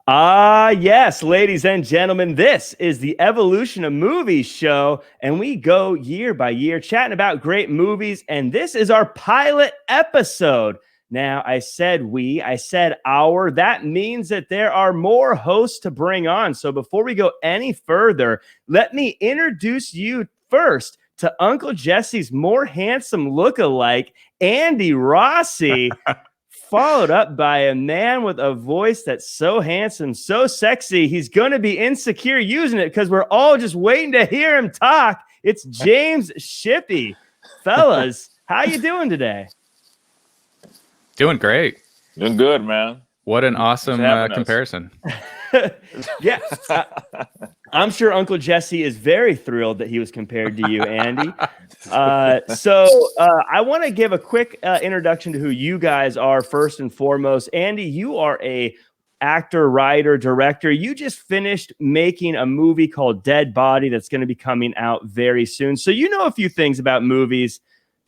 Yes, ladies and gentlemen, this is the Evolution of Movies show, and we go year by year chatting about great movies, and this is our pilot episode. Now, I said our. That means that there are more hosts to bring on. So before we go any further, let me introduce you first to Uncle Jesse's more handsome look-alike, Andy Rossi. Followed up by a man with a voice that's so handsome, so sexy, he's going to be insecure using it because we're all just waiting to hear him talk. It's James Shippy. Fellas, how you doing today? Doing great. Doing good, man. What an awesome comparison. Yeah. I'm sure Uncle Jesse is very thrilled that he was compared to you, Andy. So I want to give a quick introduction to who you guys are first and foremost. Andy, you are a actor, writer, director. You just finished making a movie called Dead Body that's going to be coming out very soon. So you know a few things about movies.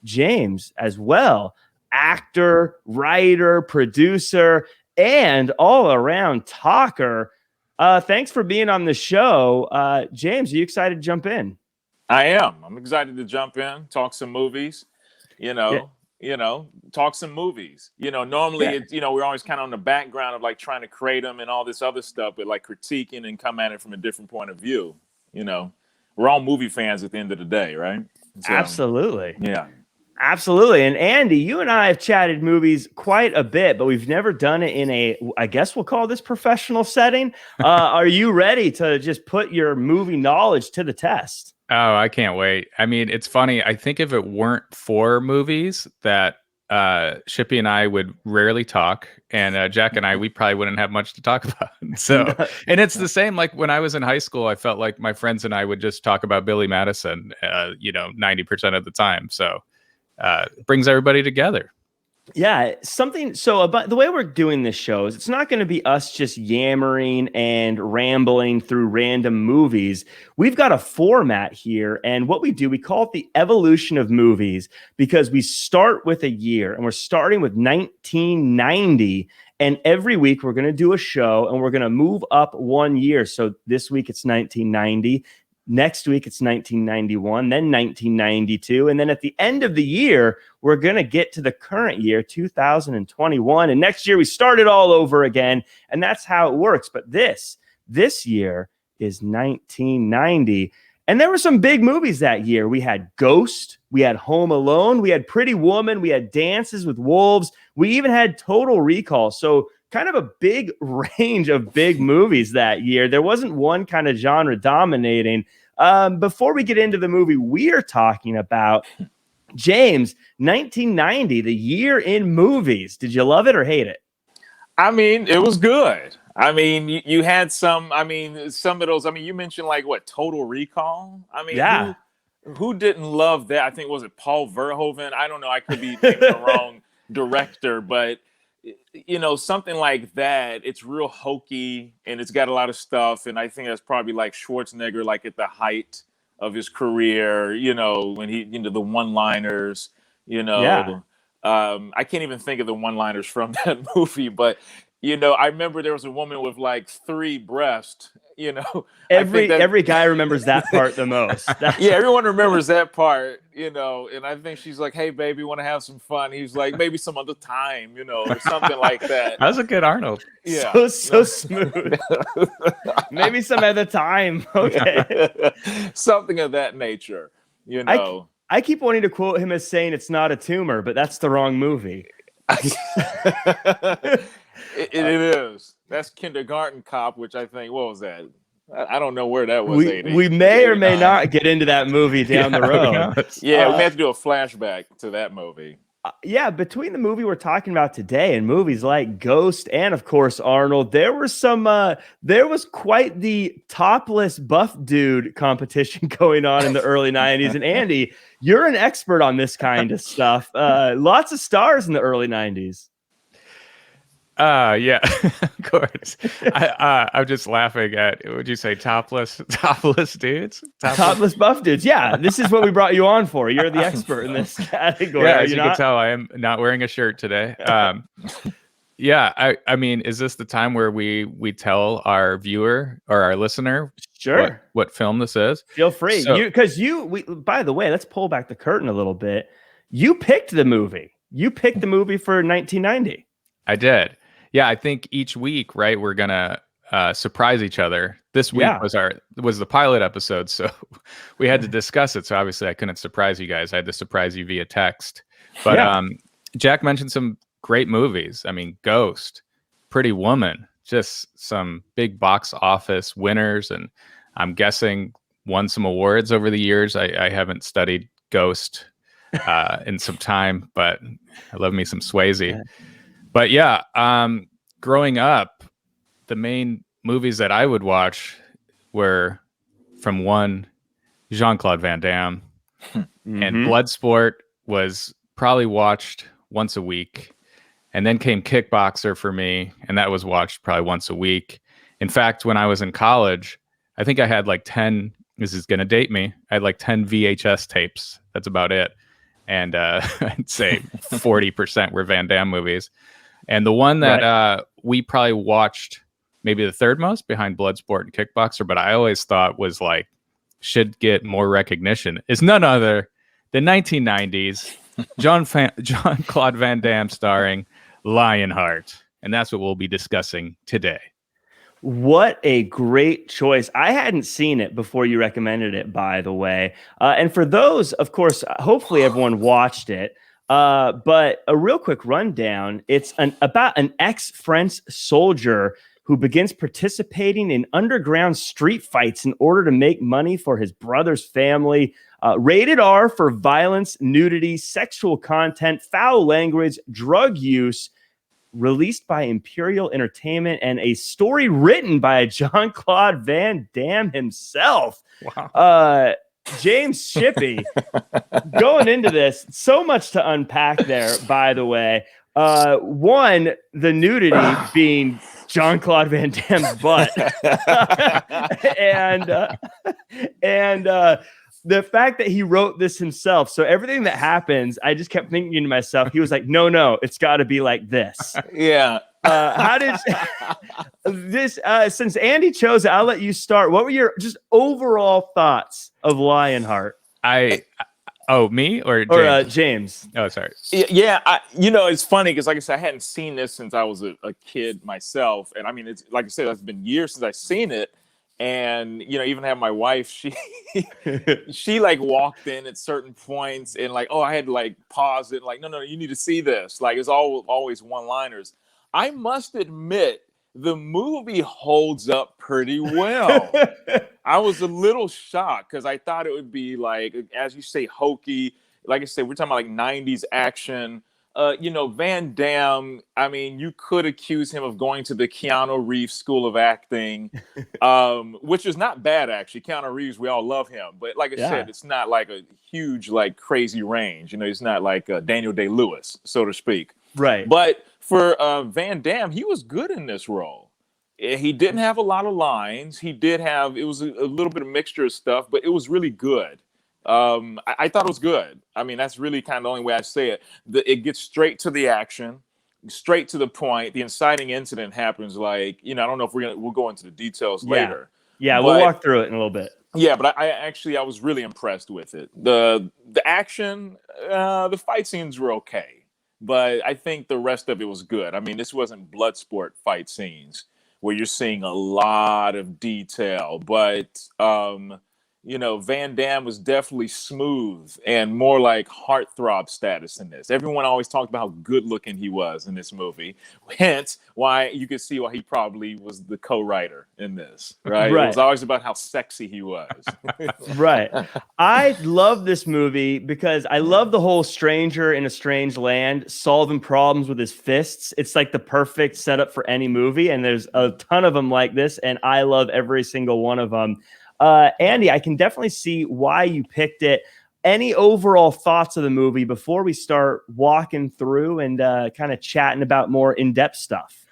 James as well. Actor, writer, producer, and all around talker. Thanks for being on the show. James, are you excited to jump in? I am. I'm excited to jump in, talk some movies, talk some movies. Normally, it's, we're always kind of on the background of like trying to create them and all this other stuff, but like critiquing and come at it from a different point of view. We're all movie fans at the end of the day, right? So, absolutely. Yeah. Absolutely. And Andy, you and I have chatted movies quite a bit, but we've never done it in I guess we'll call this professional setting. Are you ready to just put your movie knowledge to the test? Oh, I can't wait. I mean, it's funny. I think if it weren't for movies that Shippy and I would rarely talk, and Jack and I, we probably wouldn't have much to talk about. So, and it's the same. Like when I was in high school, I felt like my friends and I would just talk about Billy Madison, 90% of the time. So, it brings everybody together. Yeah, so about the way we're doing this show is it's not going to be us just yammering and rambling through random movies. We've got a format here, and what we do, we call it the evolution of movies because we start with a year, and we're starting with 1990, and every week we're going to do a show, and we're going to move up 1 year. So this week it's 1990. Next week, it's 1991, then 1992. And then at the end of the year, we're going to get to the current year, 2021. And next year, we start it all over again. And that's how it works. But this year is 1990. And there were some big movies that year. We had Ghost. We had Home Alone. We had Pretty Woman. We had Dances with Wolves. We even had Total Recall. So kind of a big range of big movies that year. There wasn't one kind of genre dominating. Before we get into the movie we're talking about, James, 1990, the year in movies. Did you love it or hate it? I mean, it was good. I mean, you had some of those. I mean, you mentioned like what, Total Recall? I mean, yeah. Who didn't love that? I think, was it Paul Verhoeven? I don't know. I could be thinking the wrong director, but something like that, it's real hokey and it's got a lot of stuff. And I think that's probably like Schwarzenegger, like at the height of his career, when he, the one-liners, Yeah. I can't even think of the one-liners from that movie, but, I remember there was a woman with like 3 breasts, Every guy remembers that part the most. Yeah, everyone remembers that part, and I think she's like, "Hey, baby, want to have some fun?" He's like, "Maybe some other time," or something like that. That was a good Arnold. Yeah, so smooth. Maybe some other time. Okay, something of that nature. I keep wanting to quote him as saying it's not a tumor, but that's the wrong movie. It is. That's Kindergarten Cop, which I think, what was that? I don't know where that was. We may or may not get into that movie down the road. Yeah, we may have to do a flashback to that movie. Yeah, between the movie we're talking about today and movies like Ghost and, of course, Arnold, there was quite the topless buff dude competition going on in the early 90s. And Andy, you're an expert on this kind of stuff. Lots of stars in the early 90s. Yeah, of course. I'm just laughing at, would you say topless dudes? Topless buff dudes. Yeah, this is what we brought you on for. You're the expert in this category. Yeah, as you can tell, I am not wearing a shirt today. Yeah, I mean, is this the time where we tell our viewer or our listener Sure. what film this is? Feel free. So, By the way, let's pull back the curtain a little bit. You picked the movie. You picked the movie for 1990. I did. Yeah, I think each week, right, we're gonna surprise each other. This week was the pilot episode, so we had to discuss it. So obviously, I couldn't surprise you guys. I had to surprise you via text. But Jack mentioned some great movies. I mean, Ghost, Pretty Woman, just some big box office winners, and I'm guessing won some awards over the years. I haven't studied Ghost in some time, but I love me some Swayze. But yeah, growing up, the main movies that I would watch were from one, Jean-Claude Van Damme, and Bloodsport was probably watched once a week. And then came Kickboxer for me, and that was watched probably once a week. In fact, when I was in college, I think I had like 10, this is going to date me, I had like 10 VHS tapes. That's about it. And I'd say 40% were Van Damme movies. And the one that we probably watched maybe the third most behind Bloodsport and Kickboxer, but I always thought was like, should get more recognition, is none other than 1990s Jean-Claude Van Damme starring Lionheart. And that's what we'll be discussing today. What a great choice. I hadn't seen it before you recommended it, by the way. And for those, of course, hopefully everyone watched it. But a real quick rundown. It's about an ex-French soldier who begins participating in underground street fights in order to make money for his brother's family. Rated R for violence, nudity, sexual content, foul language, drug use. Released by Imperial Entertainment, and a story written by Jean-Claude Van Damme himself. Wow. James Shippy, going into this, so much to unpack there, by the way. One, the nudity being Jean-Claude Van Damme's butt. and the fact that he wrote this himself. So everything that happens, I just kept thinking to myself, he was like, no, it's got to be like this. Yeah. How did this, since Andy chose it, I'll let you start. What were your just overall thoughts of Lionheart? Me or James? James? Oh, sorry. Yeah. It's funny because, like I said, I hadn't seen this since I was a kid myself. And I mean, it's like I said, it's been years since I've seen it. And, even have my wife, she like walked in at certain points and like, I had to like pause it. Like, no, you need to see this. Like, it's always one-liners. I must admit, the movie holds up pretty well. I was a little shocked because I thought it would be like, as you say, hokey. Like I said, we're talking about like 90s action. Van Damme, I mean, you could accuse him of going to the Keanu Reeves School of Acting, which is not bad, actually. Keanu Reeves, we all love him. But like I said, it's not like a huge, like, crazy range. It's not like Daniel Day-Lewis, so to speak. Right. But for Van Damme, he was good in this role. He didn't have a lot of lines. It was a little bit of mixture of stuff, but it was really good. I thought it was good. I mean, that's really kind of the only way I say it. It gets straight to the action, straight to the point. The inciting incident happens like, I don't know if we'll go into the details later. Yeah, we'll walk through it in a little bit. Yeah, but I was really impressed with it. The action, the fight scenes were okay, but I think the rest of it was good. I mean, this wasn't Bloodsport fight scenes where you're seeing a lot of detail, but Van Damme was definitely smooth and more like heartthrob status in this. Everyone always talked about how good looking he was in this movie. Hence why you could see why he probably was the co-writer in this, right? It was always about how sexy he was. Right. I love this movie because I love the whole stranger in a strange land solving problems with his fists. It's like the perfect setup for any movie. And there's a ton of them like this. And I love every single one of them. Andy, I can definitely see why you picked it. Any overall thoughts of the movie before we start walking through and kind of chatting about more in-depth stuff?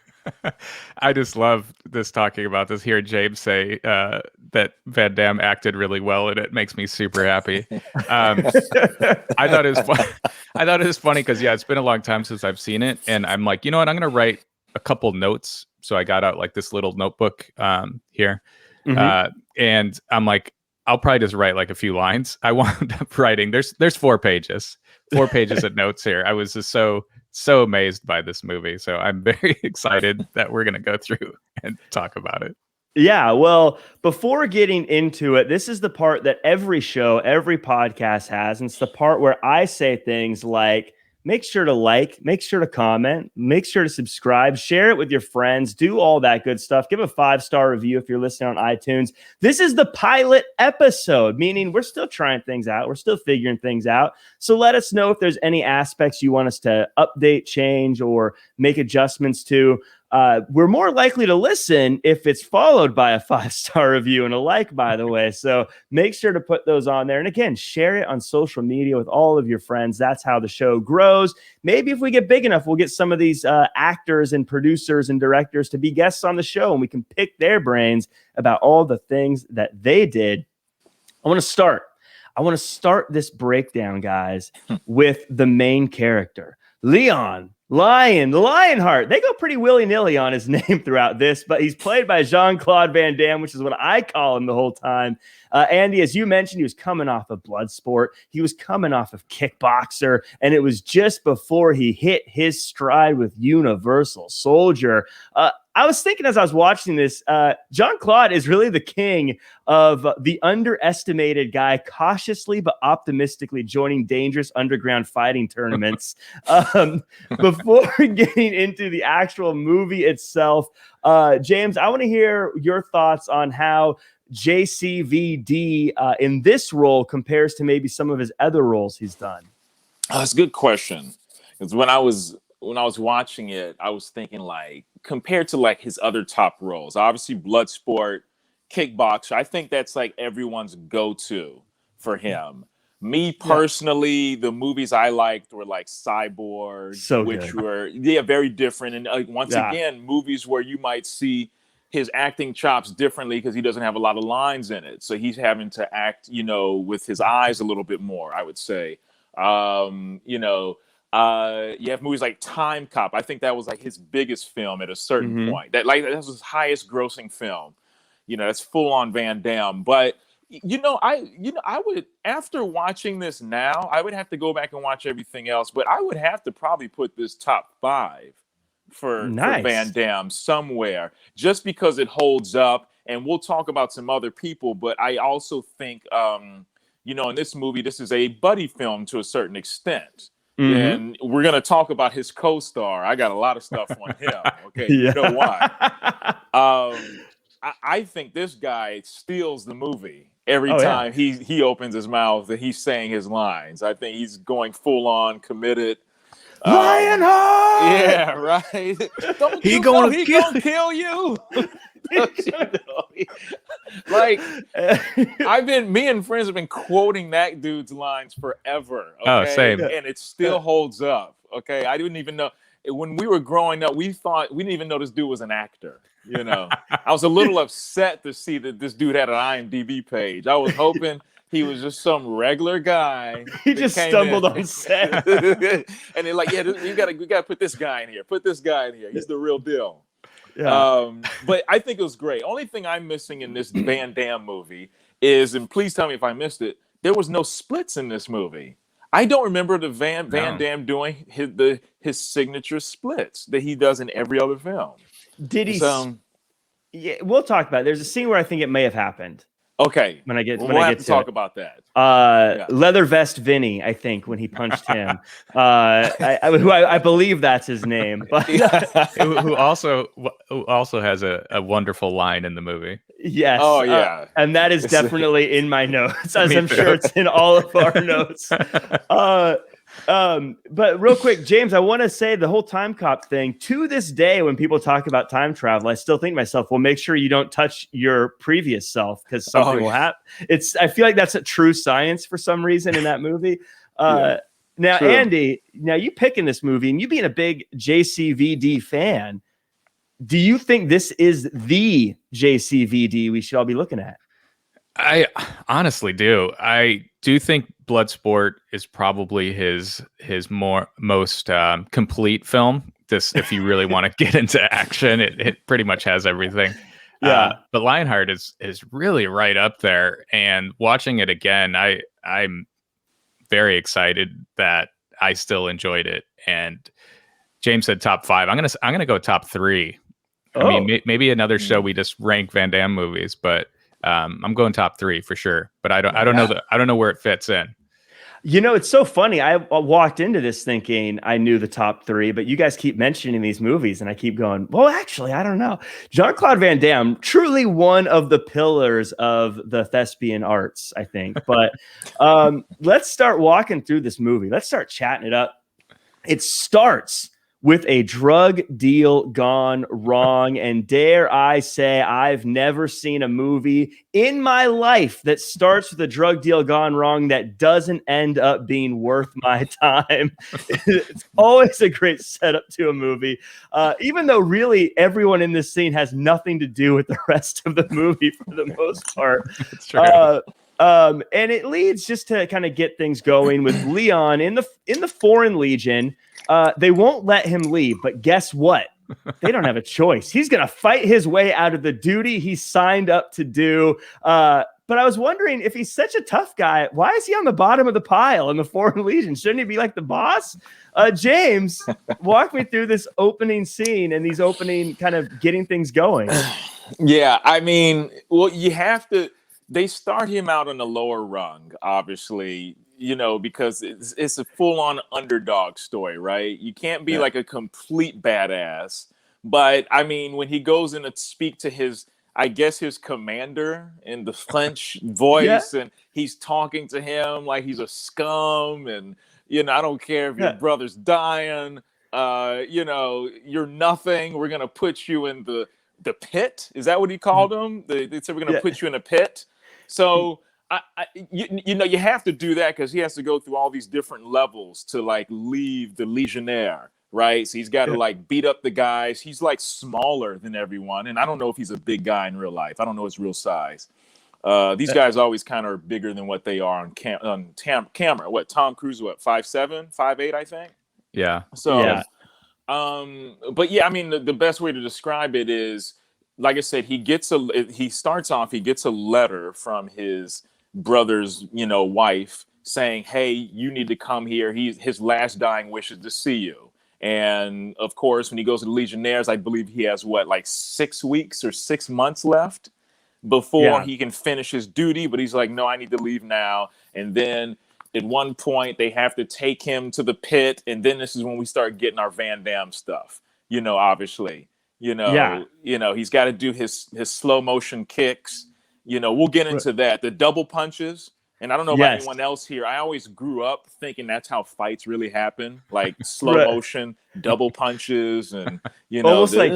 I just love talking about this. Hear James say that Van Damme acted really well, and it makes me super happy. I thought it was funny because it's been a long time since I've seen it, and I'm like, you know what? I'm gonna write a couple notes. So I got out like this little notebook here. Mhm. And I'm like, I'll probably just write like a few lines. I wound up writing, there's 4 pages of notes here. I was just so amazed by this movie. So I'm very excited that we're going to go through and talk about it. Yeah, well, before getting into it, this is the part that every show, every podcast has. And it's the part where I say things like, make sure to like, make sure to comment, make sure to subscribe, share it with your friends, do all that good stuff. Give a 5-star review if you're listening on iTunes. This is the pilot episode, meaning we're still trying things out. We're still figuring things out. So let us know if there's any aspects you want us to update, change, or make adjustments to. We're more likely to listen if it's followed by a 5-star review and a like, by the way. So make sure to put those on there. And again, share it on social media with all of your friends. That's how the show grows. Maybe if we get big enough, we'll get some of these actors and producers and directors to be guests on the show, and we can pick their brains about all the things that they did. I want to start this breakdown, guys, with the main character, Lionheart. They go pretty willy-nilly on his name throughout this, but he's played by Jean-Claude Van Damme, which is what I call him the whole time. Andy, as you mentioned, he was coming off of Bloodsport. He was coming off of Kickboxer, and it was just before he hit his stride with Universal Soldier. I was thinking as I was watching this, Jean-Claude is really the king of the underestimated guy, cautiously but optimistically joining dangerous underground fighting tournaments. Before getting into the actual movie itself, James, I want to hear your thoughts on how JCVD in this role compares to maybe some of his other roles he's done. That's a good question. Because when I was watching it, I was thinking like compared to like his other top roles, obviously Bloodsport, Kickboxer. I think that's like everyone's go-to for him. Me personally, the movies I liked were like Cyborg, which were very different, and like once again, movies where you might see his acting chops differently because he doesn't have a lot of lines in it, so he's having to act, with his eyes a little bit more, I would say. You have movies like Time Cop. I think that was like his biggest film at a certain point. That was his highest grossing film. That's full on Van Damme. But I would, after watching this now, I would have to go back and watch everything else. But I would have to probably put this top 5 for Van Damme somewhere, just because it holds up. And we'll talk about some other people, but I also think in this movie, this is a buddy film to a certain extent. And we're going to talk about his co-star. I got a lot of stuff on him. Okay, you know why? I think this guy steals the movie every time he opens his mouth and he's saying his lines. I think he's going full on committed. Lionheart! Yeah, right. He gonna kill you. Like, me and friends have been quoting that dude's lines forever. Okay? Oh, same. And it still holds up. Okay, I didn't even know when we were growing up. We didn't even know this dude was an actor. I was a little upset to see that this dude had an IMDb page. I was hoping he was just some regular guy. He just stumbled on set, and they're like, "Yeah, we gotta put this guy in here. Put this guy in here. He's the real deal." Yeah. But I think it was great. Only thing I'm missing in this Van Damme movie is, and please tell me if I missed it, there was no splits in this movie. I don't remember the Van Damme doing his signature splits that he does in every other film. Did he? Yeah, we'll talk about it. There's a scene where I think it may have happened. Okay. When I get to talk about that. Leather Vest Vinny, I think, when he punched him. I believe that's his name. But who also has a wonderful line in the movie. Yes. Oh, yeah. And that is definitely in my notes, as I'm sure it's in all of our notes. But real quick, James, I want to say the whole Time Cop thing, to this day, when people talk about time travel, I still think to myself, well, make sure you don't touch your previous self because something will happen. I feel like that's a true science for some reason in that movie. Now, true. Andy, you picking this movie and you being a big JCVD fan, do you think this is the JCVD we should all be looking at? I honestly do. I do think Bloodsport is probably his most complete film, this, if you really want to get into action, it pretty much has everything. Yeah. But Lionheart is really right up there. And watching it again, I'm very excited that I still enjoyed it. And James said top 5. I'm gonna go top 3. I mean, maybe another show we just rank Van Damme movies, but I'm going top 3 for sure. But I don't know where it fits in. You know, it's so funny. I walked into this thinking I knew the top 3, but you guys keep mentioning these movies, and I keep going, well, actually, I don't know. Jean-Claude Van Damme, truly one of the pillars of the thespian arts, I think. But let's start walking through this movie. Let's start chatting it up. It starts with a drug deal gone wrong. And dare I say, I've never seen a movie in my life that starts with a drug deal gone wrong that doesn't end up being worth my time. It's always a great setup to a movie, even though really everyone in this scene has nothing to do with the rest of the movie for the most part. That's true. And it leads just to kind of get things going with Leon in the Foreign Legion. They won't let him leave, but guess what? They don't have a choice. He's going to fight his way out of the duty he signed up to do. But I was wondering, if he's such a tough guy, why is he on the bottom of the pile in the Foreign Legion? Shouldn't he be like the boss? James, walk me through this opening scene and these opening kind of getting things going. Yeah, I mean, well, you have to. They start him out on the lower rung, obviously, you know, because it's a full-on underdog story, right? You can't be like a complete badass. But, I mean, when he goes in to speak to his commander in the French voice, and he's talking to him like he's a scum, and, you know, I don't care if your brother's dying, you know, you're nothing. We're going to put you in the pit. Is that what he called him? They said, we're going to put you in a pit. So, you know, you have to do that because he has to go through all these different levels to like leave the Legionnaire, right? So he's got to like beat up the guys. He's like smaller than everyone. And I don't know if he's a big guy in real life. I don't know his real size. These guys always kind of are bigger than what they are on camera. What, Tom Cruise, 5'7", 5'8", I think? Yeah. So, but yeah, I mean, the best way to describe it is, like I said, he gets a letter from his brother's, you know, wife saying, hey, you need to come here. His last dying wish is to see you. And of course, when he goes to the Legionnaires, I believe he has 6 weeks or 6 months left before he can finish his duty. But he's like, no, I need to leave now. And then at one point they have to take him to the pit. And then this is when we start getting our Van Damme stuff, you know, obviously. You know, he's got to do his slow motion kicks. You know, we'll get into that. The double punches. And I don't know about anyone else here. I always grew up thinking that's how fights really happen. Like slow motion, double punches, and, you know, almost like,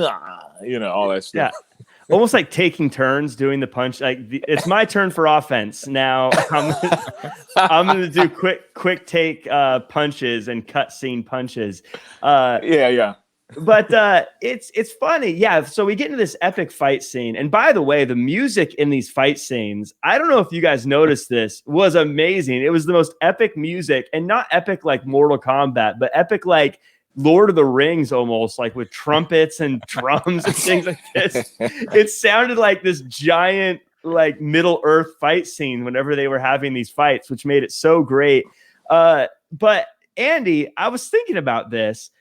you know, all that stuff. Yeah. Almost like taking turns doing the punch. Like it's my turn for offense. Now I'm going to do quick take punches and cut scene punches. But it's funny. Yeah. So we get into this epic fight scene. And by the way, the music in these fight scenes, I don't know if you guys noticed this, was amazing. It was the most epic music, and not epic like Mortal Kombat, but epic like Lord of the Rings, almost like with trumpets and drums and things like this. It sounded like this giant like Middle Earth fight scene whenever they were having these fights, which made it so great. But Andy, I was thinking about this.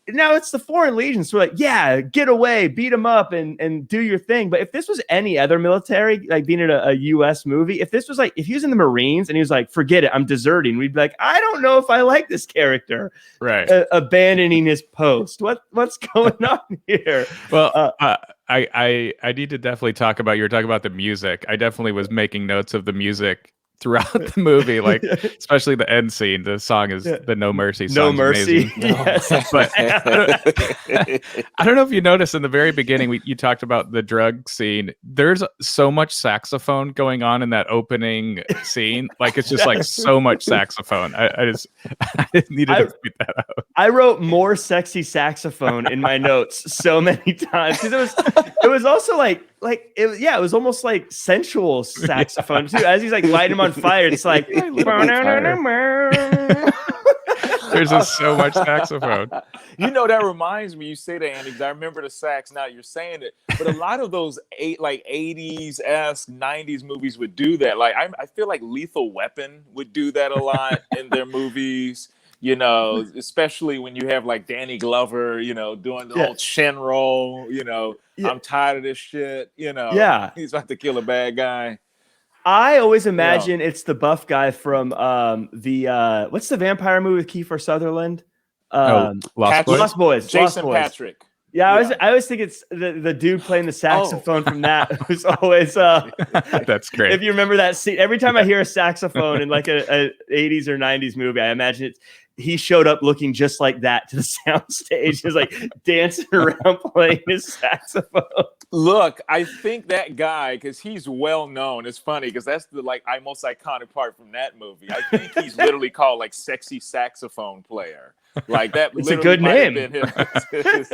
Now it's the Foreign Legion, so we're like, yeah, get away, beat them up, and do your thing. But if this was any other military, like being in a U.S. movie, if this was like, if he was in the Marines and he was like, forget it, I'm deserting, we'd be like, I don't know if I like this character, right? Abandoning his post. What's going on here? Well, I need to definitely talk about. You were talking about the music. I definitely was making notes of the music throughout the movie, like especially the end scene. The song is the No Mercy song. No Mercy. Yes. But I don't know if you noticed in the very beginning, you talked about the drug scene. There's so much saxophone going on in that opening scene. Like it's just like so much saxophone. I just needed to point that out. I wrote more sexy saxophone in my notes so many times because it was also like it was almost like sensual saxophone too. As he's like lighting him on fire, it's like There's just so much saxophone. You know, that reminds me, you say that, Andy, because I remember the sax now you're saying it. But a lot of those 80s-esque, 90s movies would do that. Like, I feel like Lethal Weapon would do that a lot in their movies. You know, especially when you have like Danny Glover, you know, doing the old chin roll, you know, I'm tired of this shit, you know, he's about to kill a bad guy. I always imagine it's the buff guy from the what's the vampire movie with Kiefer Sutherland? Lost Boys. Jason Patrick. Yeah, I always think it's the dude playing the saxophone from that, who's always that's great. If you remember that scene, every time I hear a saxophone in like a 80s or 90s movie, I imagine he showed up looking just like that to the soundstage. He was like dancing around playing his saxophone. Look, I think that guy, because he's well known. It's funny because that's the most iconic part from that movie. I think he's literally called like sexy saxophone player. Like that. It's a good name.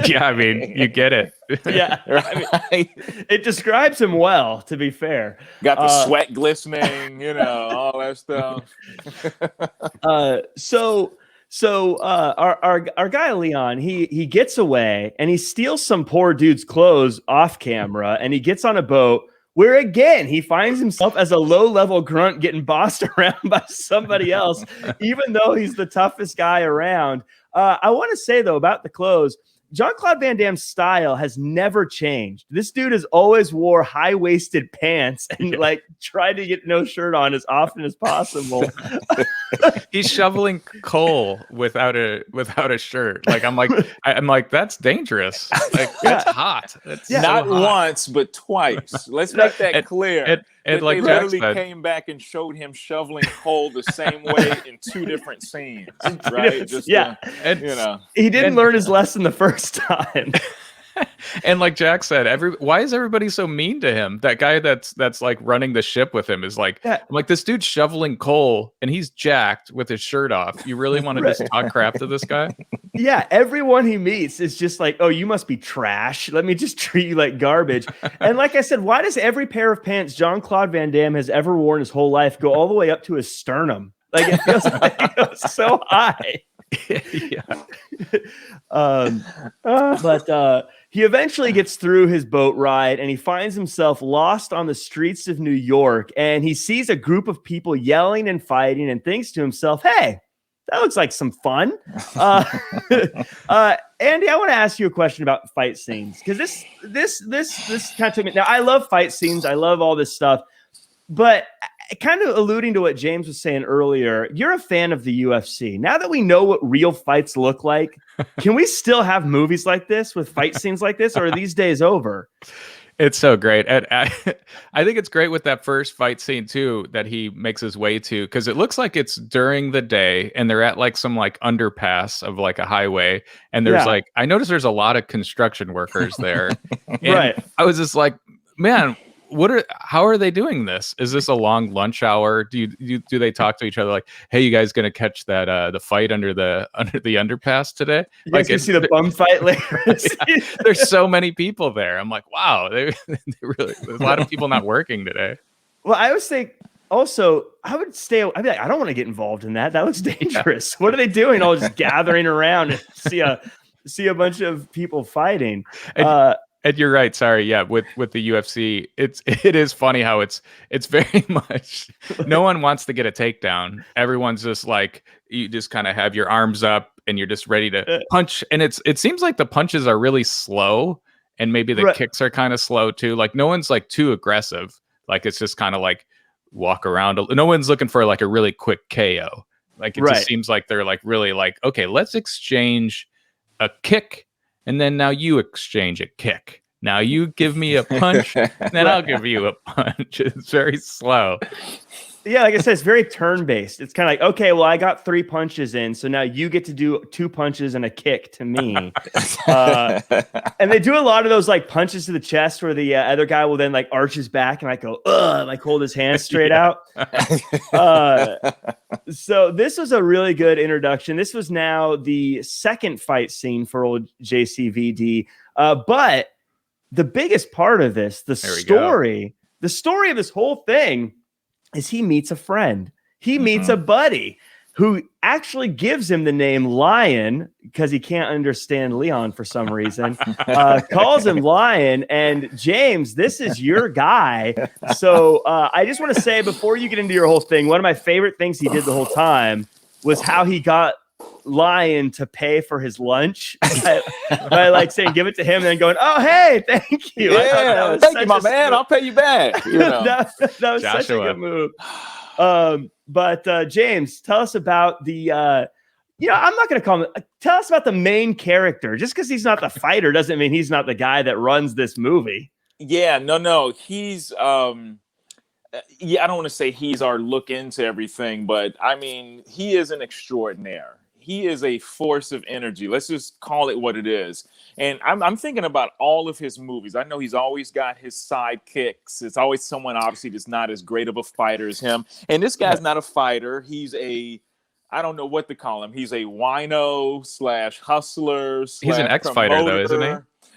Yeah, I mean, you get it. Yeah, I mean, it describes him well. To be fair, got the sweat glistening, you know, all that stuff. So our guy Leon, he gets away and he steals some poor dude's clothes off camera, and he gets on a boat where again he finds himself as a low-level grunt getting bossed around by somebody else, even though he's the toughest guy around. I want to say though about the clothes, Jean-Claude Van Damme's style has never changed. This dude has always wore high-waisted pants and like tried to get no shirt on as often as possible. He's shoveling coal without a shirt. Like I'm like that's dangerous. Like that's hot. That's not so hot. Once but twice. Let's make that clear. And like they literally came back and showed him shoveling coal the same way in two different scenes, right? Just and you know, he didn't learn his lesson the first time. And like Jack said, why is everybody so mean to him? That guy that's like running the ship with him is like, I'm like, this dude's shoveling coal and he's jacked with his shirt off. You really want to just talk crap to this guy? Yeah, everyone he meets is just like, oh, you must be trash. Let me just treat you like garbage. And like I said, why does every pair of pants Jean-Claude Van Damme has ever worn his whole life go all the way up to his sternum? Like it feels like it goes so high. But he eventually gets through his boat ride and he finds himself lost on the streets of New York, and he sees a group of people yelling and fighting and thinks to himself, hey, that looks like some fun. Andy, I want to ask you a question about fight scenes, because this kind of took me. Now, I love fight scenes. I love all this stuff, but kind of alluding to what James was saying earlier, you're a fan of the UFC. Now that we know what real fights look like, can we still have movies like this with fight scenes like this, or are these days over? It's so great. And I think it's great with that first fight scene too, that he makes his way to, because it looks like it's during the day and they're at like some like underpass of like a highway. And there's like, I noticed there's a lot of construction workers there. Right. I was just like, man, how are they doing this? Is this a long lunch hour? Do they talk to each other like, hey, you guys gonna catch that the fight under the underpass today? You guys can see the bum fight later. There's so many people there. I'm like, wow, they really, there's a lot of people not working today. Well, I always think also I'd be like, I don't want to get involved in that. That looks dangerous. What are they doing? All just gathering around and see a bunch of people fighting. And you're right. Sorry. Yeah. With the UFC, it is funny how it's very much no one wants to get a takedown. Everyone's just like, you just kind of have your arms up and you're just ready to punch. And it seems like the punches are really slow, and maybe the kicks are kind of slow too. Like no one's like too aggressive. Like it's just kind of like walk around. No one's looking for like a really quick KO. Like it just seems like they're like really like, okay, let's exchange a kick. And then now you exchange a kick. Now you give me a punch, then I'll give you a punch. It's very slow. Yeah, like I said, it's very turn-based. It's kind of like, okay, well, I got 3 punches in, so now you get to do 2 punches and a kick to me. And they do a lot of those like punches to the chest where the other guy will then like arch his back and like go, ugh, like hold his hands straight out. So this was a really good introduction. This was now the second fight scene for old JCVD. But the biggest part of this, the story of this whole thing, is he meets a friend. He meets a buddy who actually gives him the name Lion because he can't understand Leon for some reason, calls him Lion. And James, this is your guy. So I just want to say, before you get into your whole thing, one of my favorite things he did the whole time was how he got Lion to pay for his lunch by like saying, give it to him, and then going, oh, hey, thank you. Yeah, thank you, my man. I'll pay you back. You know? that was such a good move. But James, tell us about the, I'm not going to call him, tell us about the main character. Just because he's not the fighter doesn't mean he's not the guy that runs this movie. Yeah, no. He's, I don't want to say he's our look into everything, but I mean, he is an extraordinaire. He is a force of energy. Let's just call it what it is. And I'm thinking about all of his movies. I know he's always got his sidekicks. It's always someone obviously that's not as great of a fighter as him. And this guy's not a fighter. He's I don't know what to call him. He's a wino / hustler. He's an ex-fighter though, isn't he?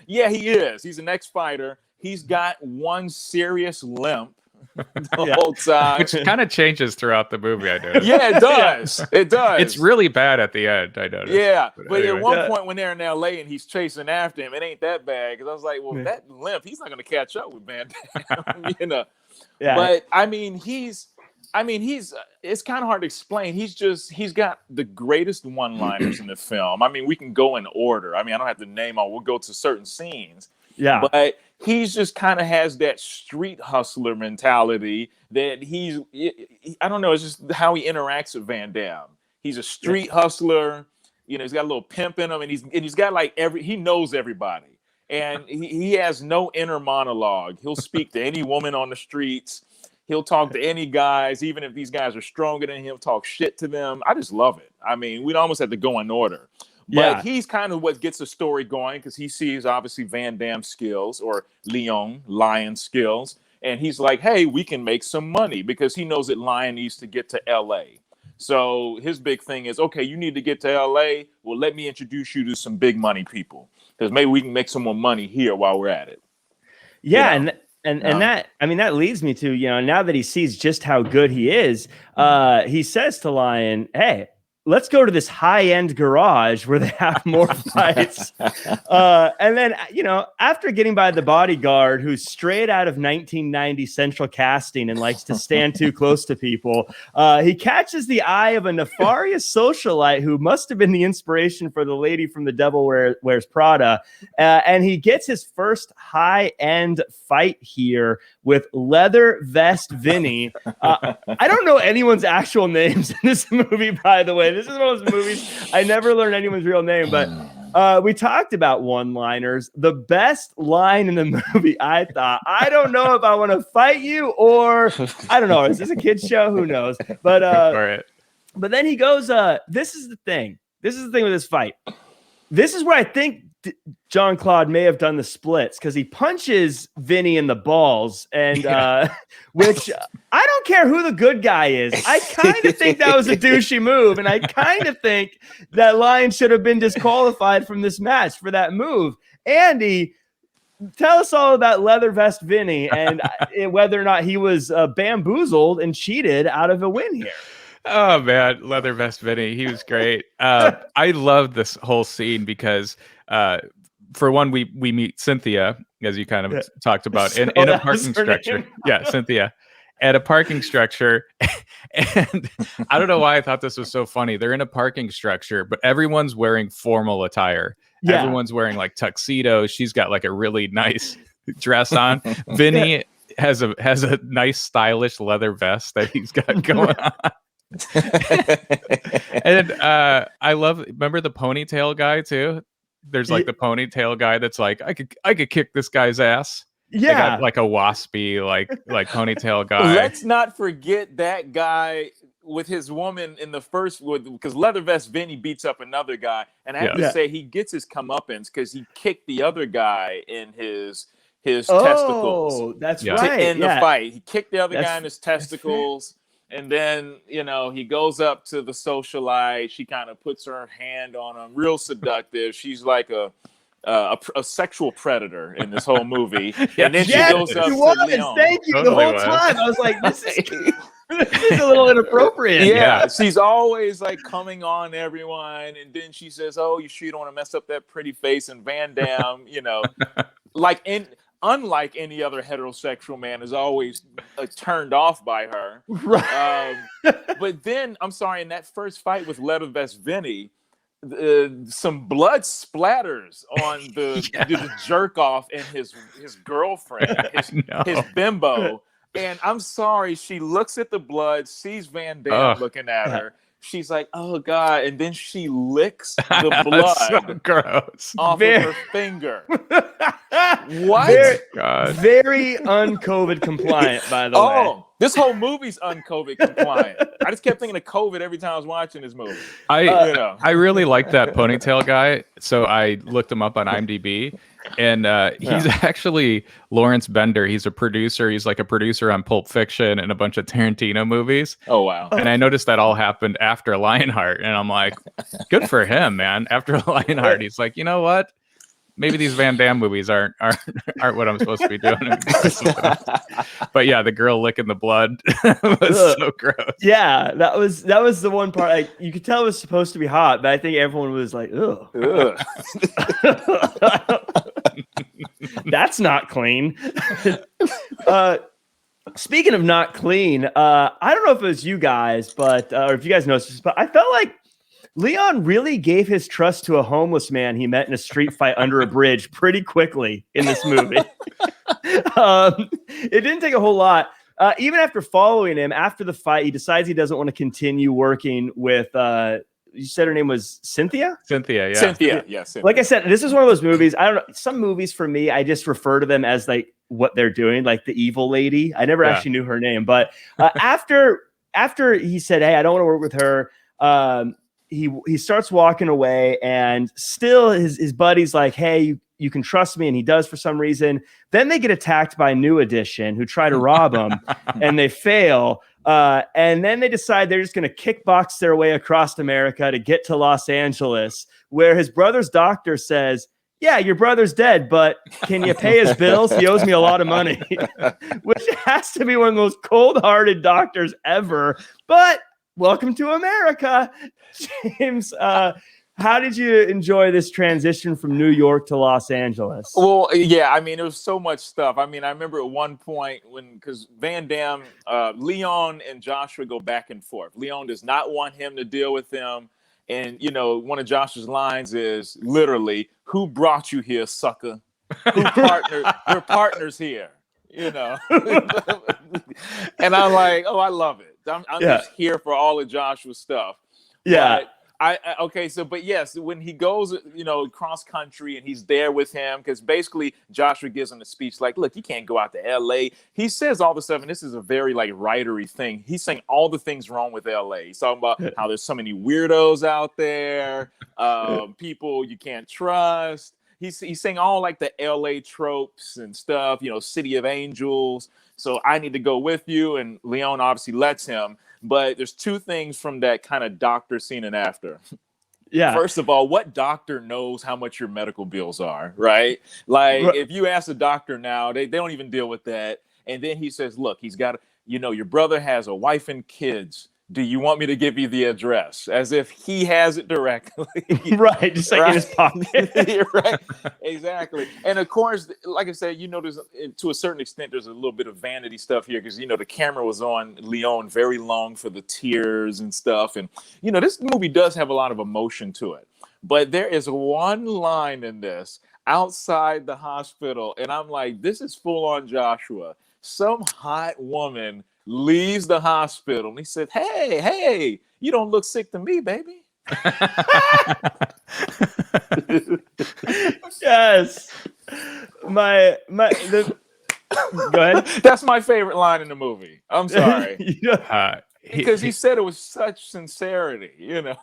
Yeah, he is. He's an ex-fighter. He's got one serious limp the whole time, which kind of changes throughout the movie. I know. Yeah, it does. It does. It's really bad at the end. I noticed. Yeah, but anyway. at one point when they're in LA and he's chasing after him, it ain't that bad because I was like, well, that limp, he's not going to catch up with Van Damme, Yeah. But I mean, he's. It's kind of hard to explain. He's got the greatest one-liners in the film. I mean, we can go in order. I mean, I don't have to name all. We'll go to certain scenes. Yeah. But he's just kind of has that street hustler mentality that I don't know, it's just how he interacts with Van Damme. He's a street hustler, he's got a little pimp in him, and he's got like he knows everybody. And he has no inner monologue. He'll speak to any woman on the streets. He'll talk to any guys, even if these guys are stronger than him, talk shit to them. I just love it. I mean, we'd almost have to go in order. But he's kind of what gets the story going because he sees obviously Van Damme's skills or Lion skills. And he's like, hey, we can make some money because he knows that Lion needs to get to LA. So his big thing is, okay, you need to get to LA. Well, let me introduce you to some big money people because maybe we can make some more money here while we're at it. Yeah. And that leads me to, now that he sees just how good he is, he says to Lion, hey, let's go to this high-end garage where they have more fights. And then, after getting by the bodyguard who's straight out of 1990 Central Casting and likes to stand too close to people, he catches the eye of a nefarious socialite who must have been the inspiration for the lady from The Devil Wears Prada. And he gets his first high-end fight here with Leather Vest Vinny. I don't know anyone's actual names in this movie, by the way. This is one of those movies I never learned anyone's real name, but we talked about one-liners. The best line in the movie, I thought, I don't know if I want to fight you or I don't know. Is this a kid's show? Who knows? But but then he goes, this is the thing. This is the thing with this fight. This is where I think Jean-Claude may have done the splits because he punches Vinny in the balls, and which I don't care who the good guy is. I kind of think that was a douchey move, and I kind of think that Lion should have been disqualified from this match for that move. Andy, tell us all about Leather Vest Vinny and whether or not he was bamboozled and cheated out of a win here. Oh man, Leather Vest Vinny, he was great. I love this whole scene because for one, we meet Cynthia, as you kind of talked about, in a parking structure. Yeah, Cynthia. At a parking structure. And I don't know why I thought this was so funny. They're in a parking structure, but everyone's wearing formal attire. Yeah. Everyone's wearing like tuxedos. She's got like a really nice dress on. Vinny has a nice stylish leather vest that he's got going on. And I remember the ponytail guy too. There's like the ponytail guy that's like, I could kick this guy's ass. Yeah, they got like a waspy like ponytail guy. Let's not forget that guy with his woman in the first, because Leather Vest Vinny beats up another guy, and I have to say he gets his comeuppance because he kicked the other guy in his testicles. Oh, that's right. To end the fight, he kicked the other guy in his testicles. And then, he goes up to the socialite. She kind of puts her hand on him, real seductive. She's like a sexual predator in this whole movie. And then she goes up to Leon. Thank you. Totally the whole time I was like, this is This is a little inappropriate. Yeah, she's always like coming on everyone, and then she says, "Oh, you sure you don't want to mess up that pretty face?" And Van Damme, like unlike any other heterosexual man, is always turned off by her. Right. But then, I'm sorry, in that first fight with Leathervest Vinny, some blood splatters on the jerk off and his girlfriend, his bimbo. And I'm sorry, she looks at the blood, sees Van Damme looking at her. She's like, "Oh God!" And then she licks the blood so gross. off of her finger. What? Very un-COVID compliant, by the way. Oh, this whole movie's un-COVID compliant. I just kept thinking of COVID every time I was watching this movie. I really like that ponytail guy, so I looked him up on IMDb, and he's actually Lawrence Bender. He's a producer. He's like a producer on Pulp Fiction and a bunch of Tarantino movies. Oh wow! And I noticed that all happened after Lionheart, and I'm like, good for him, man. After Lionheart, he's like, you know what? Maybe these Van Damme movies aren't what I'm supposed to be doing. But yeah, the girl licking the blood was so gross. Yeah, that was the one part. Like, you could tell it was supposed to be hot, but I think everyone was like, "Ugh, that's not clean." Speaking of not clean, I don't know if it was you guys, but or if you guys noticed this, but I felt like Leon really gave his trust to a homeless man he met in a street fight under a bridge pretty quickly in this movie. It didn't take a whole lot. Even after following him, after the fight, he decides he doesn't want to continue working with, you said her name was Cynthia? Cynthia, yeah. Cynthia, yes. Like I said, this is one of those movies, I don't know, some movies for me, I just refer to them as like what they're doing, like the evil lady. I never actually knew her name, but after he said, "Hey, I don't want to work with her," he starts walking away, and still his buddy's like, "Hey, you can trust me," and he does for some reason. Then they get attacked by New Edition, who try to rob him, and they fail. And then they decide they're just going to kickbox their way across America to get to Los Angeles, where his brother's doctor says, "Yeah, your brother's dead, but can you pay his bills? He owes me a lot of money," which has to be one of the most cold-hearted doctors ever. But welcome to America. James, how did you enjoy this transition from New York to Los Angeles? Well, yeah, I mean, there was so much stuff. I mean, I remember at one point because Van Damme, Leon and Joshua go back and forth. Leon does not want him to deal with him. And, one of Joshua's lines is literally, "Who brought you here, sucker? Your partner's here," And I'm like, oh, I love it. I'm just here for all of Joshua's stuff. Yeah. But yes, when he goes, cross country and he's there with him, because basically Joshua gives him a speech like, "Look, you can't go out to LA." He says all the stuff, and this is a very like writery thing. He's saying all the things wrong with LA. He's talking about how there's so many weirdos out there, people you can't trust. He's saying all like the LA tropes and stuff, City of Angels. So I need to go with you. And Leon obviously lets him. But there's two things from that kind of doctor scene and after. Yeah. First of all, what doctor knows how much your medical bills are, right? Like if you ask a doctor now, they don't even deal with that. And then he says, "Look, he's got, your brother has a wife and kids. Do you want me to give you the address?" As if he has it directly. Right. Just like in his pocket. Right. Exactly. And of course, like I said, there's to a certain extent, there's a little bit of vanity stuff here because, the camera was on Leon very long for the tears and stuff. And, this movie does have a lot of emotion to it. But there is one line in this outside the hospital. And I'm like, this is full on Joshua. Some hot woman leaves the hospital and he said, hey, you don't look sick to me, baby. Yes. Go ahead. That's my favorite line in the movie. I'm sorry. Because he said it with such sincerity, Yeah.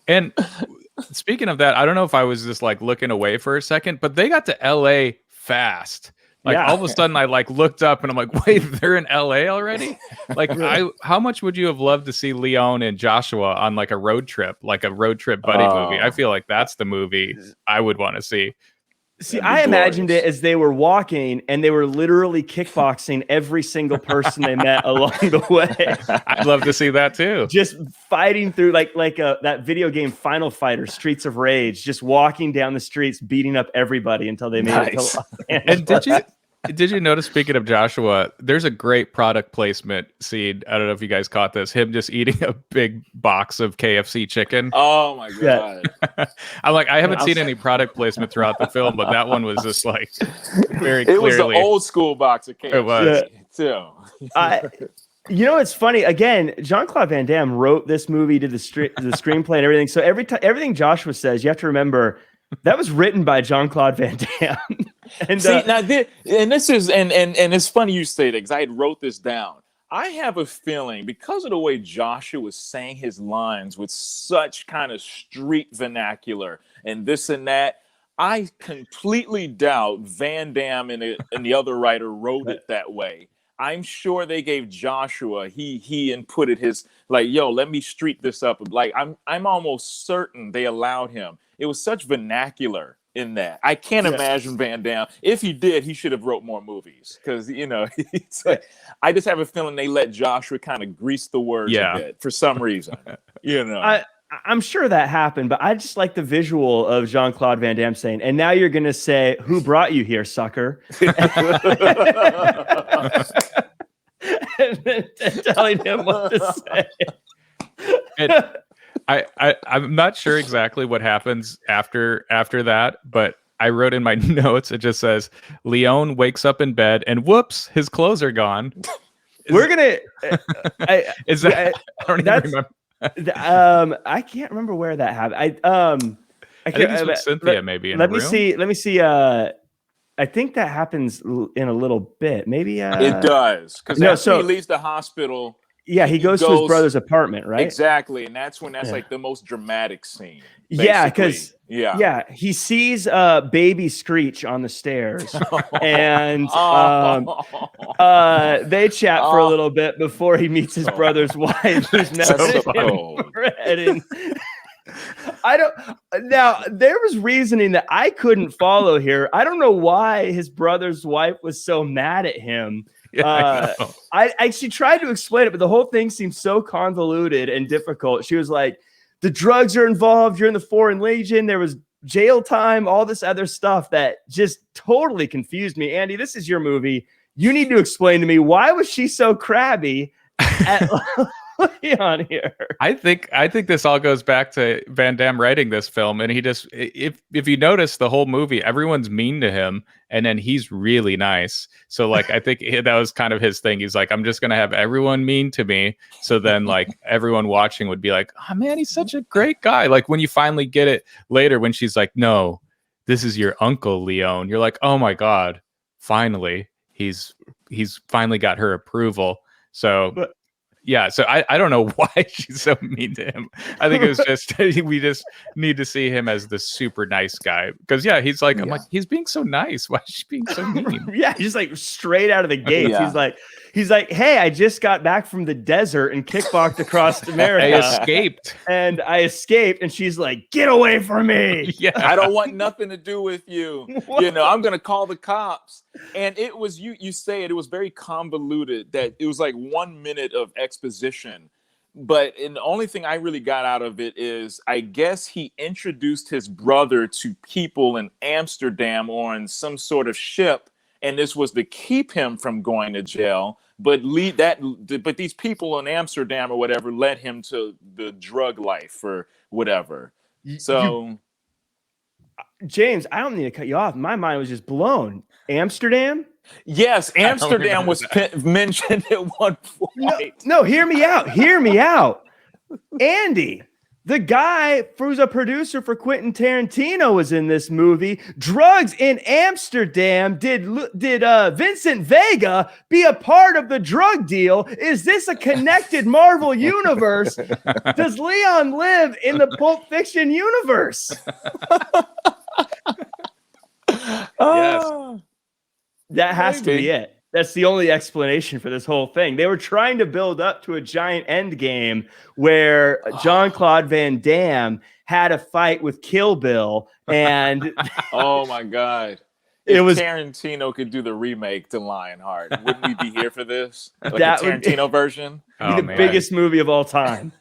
And speaking of that, I don't know if I was just like looking away for a second, but they got to LA fast. Like all of a sudden I like looked up and I'm like, wait, they're in LA already? Like how much would you have loved to see Leon and Joshua on like a road trip buddy movie? I feel like that's the movie I would want to see. See, I imagined it as they were walking and they were literally kickboxing every single person they met along the way. I'd love to see that too. Just fighting through like that video game Final Fighter, Streets of Rage, just walking down the streets, beating up everybody until they made it to Los Angeles. And did you notice, speaking of Joshua, there's a great product placement scene. I don't know if you guys caught this. Him just eating a big box of KFC chicken. Oh my God. I'm like, I haven't seen any product placement throughout the film, but that one was just like very clearly. It was the old school box of KFC. It was. Too. You know, it's funny. Again, Jean-Claude Van Damme wrote this movie, did the screenplay and everything. So everything Joshua says, you have to remember that was written by Jean-Claude Van Damme. And see, now this is and it's funny you say that because I had wrote this down. I have a feeling because of the way Joshua was saying his lines with such kind of street vernacular and this and that, I completely doubt Van Damme and the other writer wrote it that way. I'm sure they gave Joshua, he inputted his like, yo, let me street this up. Like I'm almost certain they allowed him. It was such vernacular in that. I can't imagine Van Damme. If he did, he should have wrote more movies because it's like, I just have a feeling they let Joshua kind of grease the words a bit for some reason. I'm sure that happened, but I just like the visual of Jean-Claude Van Damme saying, "And now you're gonna say, who brought you here, sucker?" and then telling him what to say. I'm not sure exactly what happens after that, but I wrote in my notes, it just says, Leon wakes up in bed and whoops, his clothes are gone. We're gonna. I don't even remember. I can't remember where that happened. I think it's with Cynthia maybe. Let me see. I think that happens in a little bit. Maybe it does because he leaves the hospital. Yeah, he goes to his brother's apartment, right? Exactly, and that's like the most dramatic scene. Basically. Yeah, because he sees baby Screech on the stairs, and they chat for a little bit before he meets his brother's wife, who's now bread. I don't. Now there was reasoning that I couldn't follow here. I don't know why his brother's wife was so mad at him. She tried to explain it, but the whole thing seemed so convoluted and difficult. She was like, the drugs are involved. You're in the Foreign Legion. There was jail time, all this other stuff that just totally confused me. Andy, this is your movie. You need to explain to me, why was she so crabby at Leon here? I think this all goes back to Van Damme writing this film, and he just, if you notice the whole movie, everyone's mean to him, and then he's really nice. So like, I think that was kind of his thing. He's like, I'm just gonna have everyone mean to me, so then like everyone watching would be like, oh man, he's such a great guy. Like when you finally get it later, when she's like, no, this is your uncle Leon, you're like, oh my god, finally he's finally got her approval. So yeah, so I don't know why she's so mean to him. I think it was just we just need to see him as the super nice guy because he's like, I'm like, he's being so nice. Why is she being so mean? Just like straight out of the gates. He's like, hey, I just got back from the desert and kickboxed across America. I escaped, and she's like, get away from me. I don't want nothing to do with you. I'm gonna call the cops. And it was you say it was very convoluted, that it was like 1 minute of exposition. But the only thing I really got out of it is, I guess he introduced his brother to people in Amsterdam on some sort of ship, and this was to keep him from going to jail. But these people in Amsterdam or whatever led him to the drug life or whatever. So, James, I don't need to cut you off. My mind was just blown. Amsterdam? Yes, Amsterdam was mentioned at one point. No, hear me out. Hear me out. Andy, the guy who's a producer for Quentin Tarantino was in this movie. Drugs in Amsterdam. Did Vincent Vega be a part of the drug deal? Is this a connected Marvel universe? Does Leon live in the Pulp Fiction universe? Yes. That has to be it. That's the only explanation for this whole thing. They were trying to build up to a giant end game where Jean-Claude Van Damme had a fight with Kill Bill, and oh my God. If Tarantino could do the remake to Lionheart, wouldn't we be here for this? Like that a Tarantino version? Be the biggest movie of all time.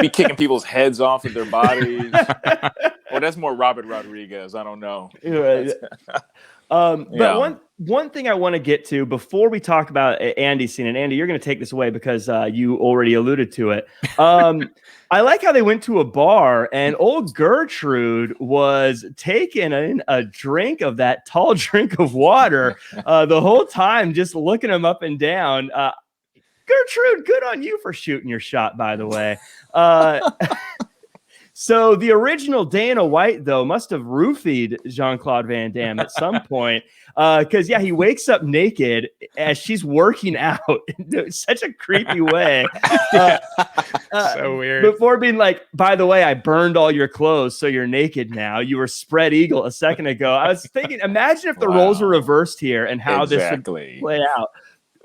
Be kicking people's heads off of their bodies. Or that's more Robert Rodriguez. I don't know. But one thing I want to get to before we talk about Andy's scene, and Andy, you're going to take this away because you already alluded to it. I like how they went to a bar and old Gertrude was taking a drink of that tall drink of water the whole time, just looking him up and down. Gertrude, good on you for shooting your shot, by the way. So the original Dana White, though, must have roofied Jean-Claude Van Damme at some point. Because, he wakes up naked as she's working out in such a creepy way. So weird. Before being like, by the way, I burned all your clothes, so you're naked now. You were spread eagle a second ago. I was thinking, imagine if the roles were reversed here and how this would play out.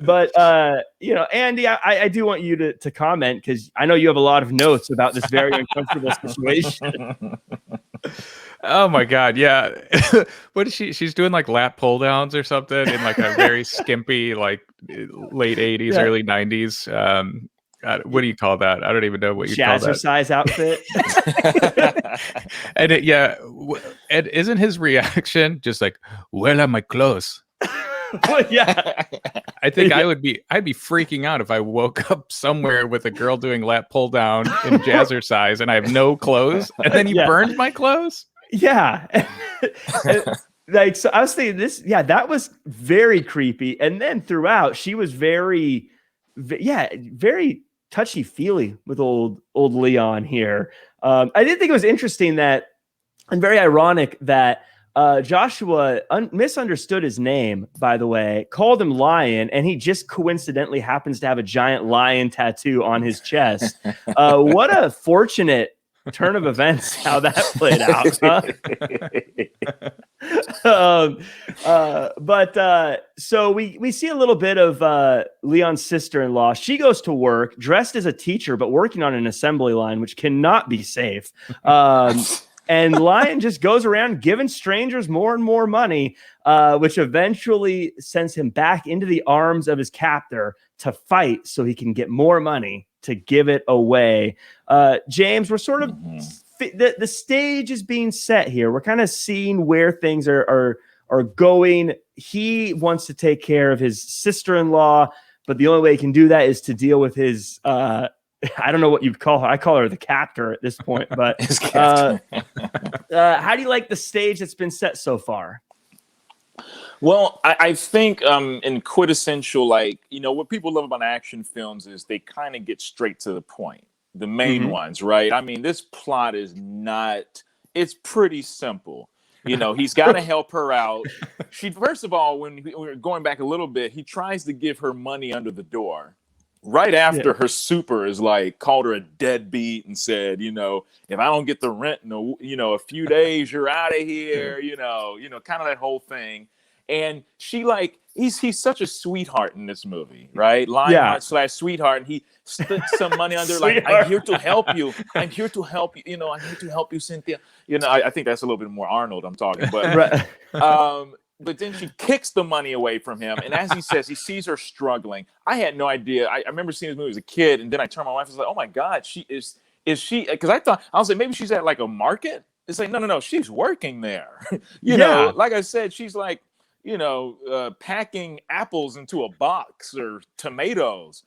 But, Andy, I do want you to comment because I know you have a lot of notes about this very uncomfortable situation. Oh, my God. Yeah. What is she? She's doing like lap pull downs or something in like a very skimpy, like late 80s, early 90s. What do you call that? I don't even know what you call that. Jazzercise outfit. And isn't his reaction just like, where are my clothes? I think I'd be freaking out if I woke up somewhere with a girl doing lap pull down in jazzercise and I have no clothes and then you burned my clothes. Like, so I was thinking this, that was very creepy. And then throughout she was very touchy feely with old Leon here. I did think it was interesting that, and very ironic that, Joshua misunderstood his name, by the way, called him Lion, and he just coincidentally happens to have a giant lion tattoo on his chest. What a fortunate turn of events how that played out. So we see a little bit of Leon's sister-in-law. She goes to work dressed as a teacher, but working on an assembly line, which cannot be safe. And Lion just goes around giving strangers more and more money, which eventually sends him back into the arms of his captor to fight so he can get more money to give it away. James, we're sort of the stage is being set here. We're kind of seeing where things are going. He wants to take care of his sister-in-law, but the only way he can do that is to deal with his I don't know what you'd call her. I call her the captor at this point, but how do you like the stage that's been set so far? Well, I think in quintessential, what people love about action films is they kind of get straight to the point. The main ones, right? I mean, this plot is it's pretty simple. He's got to help her out. First of all, when we're going back a little bit, he tries to give her money under the door. Right after her super is called her a deadbeat and said, if I don't get the rent in a few days, you're out of here, kind of that whole thing. And she he's such a sweetheart in this movie, right? Lionheart / sweetheart. And he slipped some money under I'm here to help you. I'm here to help you. I'm here to help you, Cynthia. I think that's a little bit more Arnold I'm talking, but but then she kicks the money away from him. And as he says, he sees her struggling. I had no idea. I remember seeing this movie as a kid. And then I turned my wife and was like, oh my God, is she? Because I was like, maybe she's at a market. It's like, no, she's working there. You know, like I said, she's packing apples into a box or tomatoes.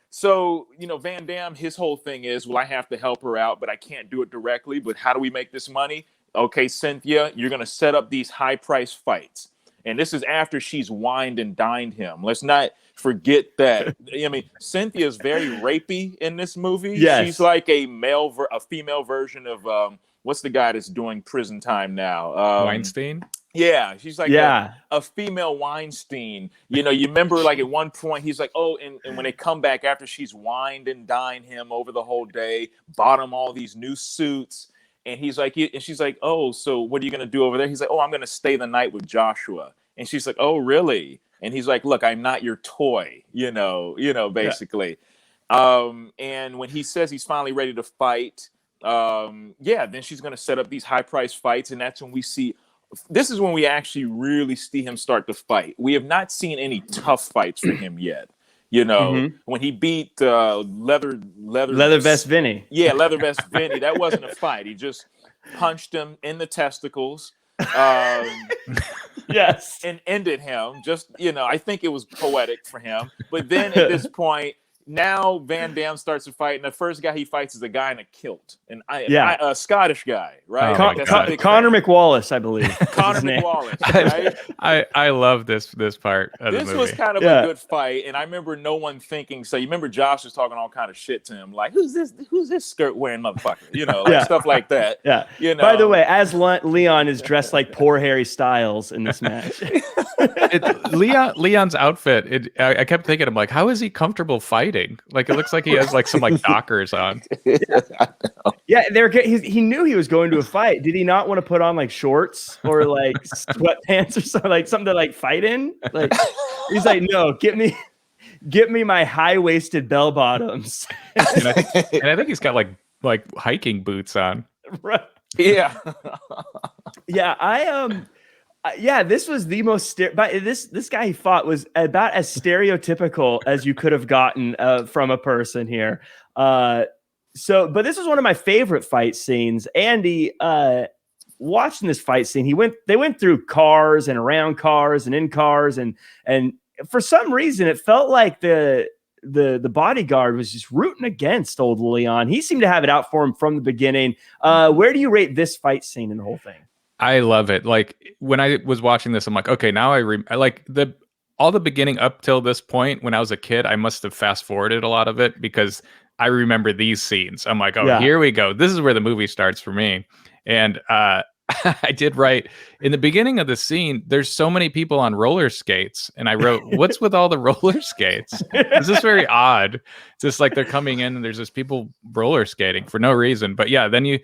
So, Van Damme, his whole thing is, well, I have to help her out, but I can't do it directly. But how do we make this money? Okay, Cynthia, you're going to set up these high-priced fights. And this is after she's wined and dined him. Let's not forget that. I mean, Cynthia's very rapey in this movie. Yes. She's like a female version of, what's the guy that's doing prison time now? Weinstein? Yeah, she's like a female Weinstein. You remember at one point he's like, oh, and when they come back after she's wined and dined him over the whole day, bought him all these new suits. And he's like, and she's like, oh, so what are you going to do over there? He's like, oh, I'm going to stay the night with Joshua. And she's like, oh, really? and he's like, look, I'm not your toy, basically. And when he says he's finally ready to fight, then she's going to set up these high price fights. And that's when this is when we actually really see him start to fight. We have not seen any tough fights for him yet. When he beat Leather Vest Vinny. Yeah, Leather Vest Vinny. That wasn't a fight. He just punched him in the testicles. Yes. And ended him. Just, I think it was poetic for him. But then at this point, now Van Damme starts to fight, and the first guy he fights is a guy in a kilt, a Scottish guy, right? Connor McWallace, I believe. Connor McWallace, right? I love this part of the movie. This was kind of a good fight, and I remember no one thinking. So you remember Josh was talking all kind of shit to him, like, "Who's this skirt wearing motherfucker?" Stuff like that. Yeah. By the way, as Leon is dressed like poor Harry Styles in this match. Leon's outfit. I kept thinking, I'm like, how is he comfortable fighting? Like, it looks like he has like some like Dockers on. Yeah, he knew he was going to a fight. Did he not want to put on like shorts or like sweatpants or something, like something to like fight in? Like, he's like, no, get me my high-waisted bell bottoms. and I think he's got like hiking boots on. Right. Yeah. Yeah, this was the most this guy he fought was about as stereotypical as you could have gotten from a person here. But this was one of my favorite fight scenes. Andy, watching this fight scene, they went through cars and around cars and in cars, and for some reason it felt like the bodyguard was just rooting against old Leon. He seemed to have it out for him from the beginning. Where do you rate this fight scene in the whole thing? I love it. Like, when I was watching this, I'm like, okay, now I like all the beginning up till this point. When I was a kid, I must have fast forwarded a lot of it because I remember these scenes. I'm like, Here we go. This is where the movie starts for me. And I did write in the beginning of the scene, there's so many people on roller skates. And I wrote, what's with all the roller skates? This is very odd. It's just like they're coming in and there's just people roller skating for no reason. But yeah, then you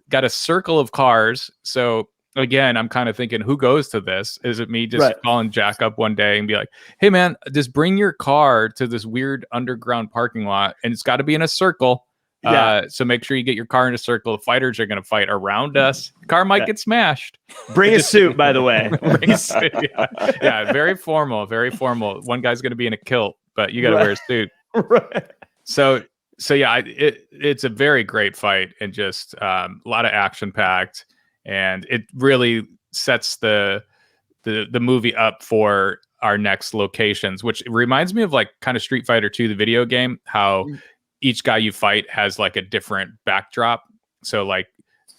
got a circle of cars. So again, I'm kind of thinking, who goes to this? Is it me just calling Jack up one day and be like, hey man, just bring your car to this weird underground parking lot, and it's got to be in a circle. So make sure you get your car in a circle. The fighters are going to fight around us. The car might get smashed. Bring a suit, by the way. Bring a suit. Yeah, very formal, very formal. One guy's going to be in a kilt, but you got to wear a suit. Right. So yeah, it's a very great fight, and just a lot of action packed, and it really sets the movie up for our next locations, which reminds me of like kind of Street Fighter 2, the video game, how each guy you fight has like a different backdrop. So like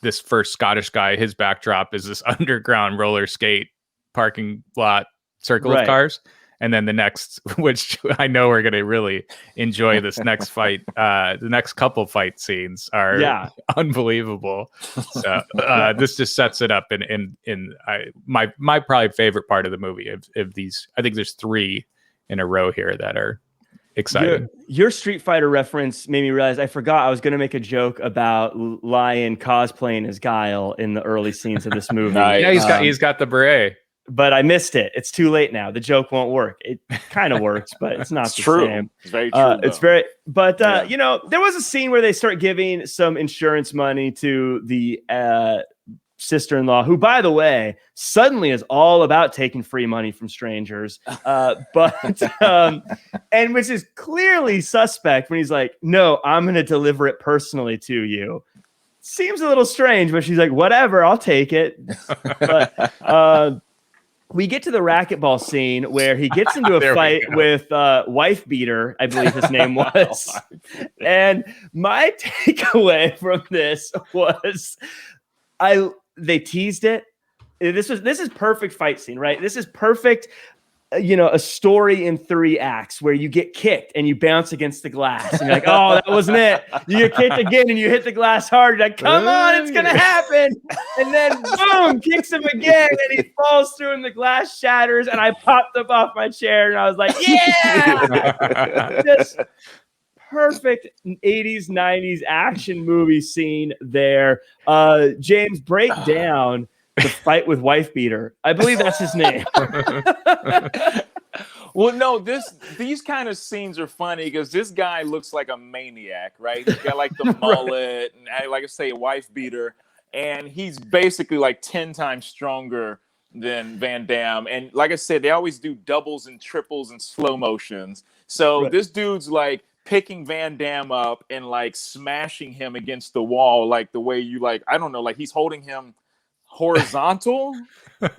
this first Scottish guy, his backdrop is this underground roller skate parking lot circle of cars. And then the next, which I know we're going to really enjoy this next fight. The next couple fight scenes are unbelievable. So this just sets it up in my probably favorite part of the movie of these. I think there's 3 in a row here that are exciting. Your Street Fighter reference made me realize I forgot I was going to make a joke about Lion cosplaying as Guile in the early scenes of this movie. Nice. Yeah, he's got the beret. But I missed it. It's too late now. The joke won't work. It kind of works, but it's not the same. It's very true. It's very, but there was a scene where they start giving some insurance money to the sister-in-law, who, by the way, suddenly is all about taking free money from strangers. And which is clearly suspect when he's like, "No, I'm going to deliver it personally to you." Seems a little strange, but she's like, "Whatever, I'll take it." But we get to the racquetball scene where he gets into a fight with Wife Beater, I believe his name was. And my takeaway from this was they teased it. This is perfect fight scene, right? This is perfect, a story in 3 acts where you get kicked and you bounce against the glass. And you're like, oh, that wasn't it. You get kicked again and you hit the glass hard. You're like, come on, it's going to happen. And then boom, kicks him again and he falls through and the glass shatters. And I popped up off my chair and I was like, yeah, just perfect 80s, 90s action movie scene there. James, break down the fight with wife beater. I believe that's his name. Well, no, these kind of scenes are funny because this guy looks like a maniac, right? He's got like the mullet and, like I say, a wife beater, and he's basically like 10 times stronger than Van Damme. And like I said, they always do doubles and triples and slow motions. So this dude's like picking Van Damme up and like smashing him against the wall, like the way you like, I don't know, like he's holding him horizontal,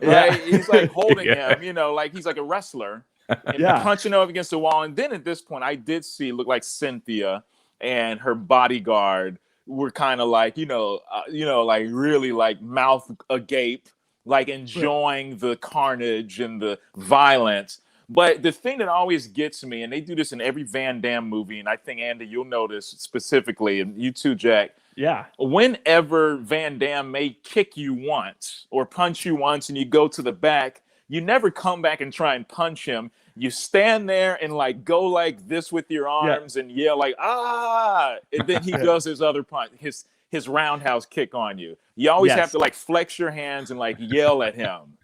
right? He's like holding him, you know, like he's like a wrestler. And punching up against the wall. And then at this point, I did see, look like Cynthia and her bodyguard were kind of like, like really like mouth agape, like enjoying the carnage and the violence. But the thing that always gets me, and they do this in every Van Damme movie, and I think, Andy, you'll notice specifically, and you too, Jack. Yeah. Whenever Van Damme may kick you once or punch you once and you go to the back, you never come back and try and punch him. You stand there and like go like this with your arms and yell like, ah, and then he does his other punch, his roundhouse kick on you. You always have to like flex your hands and like yell at him,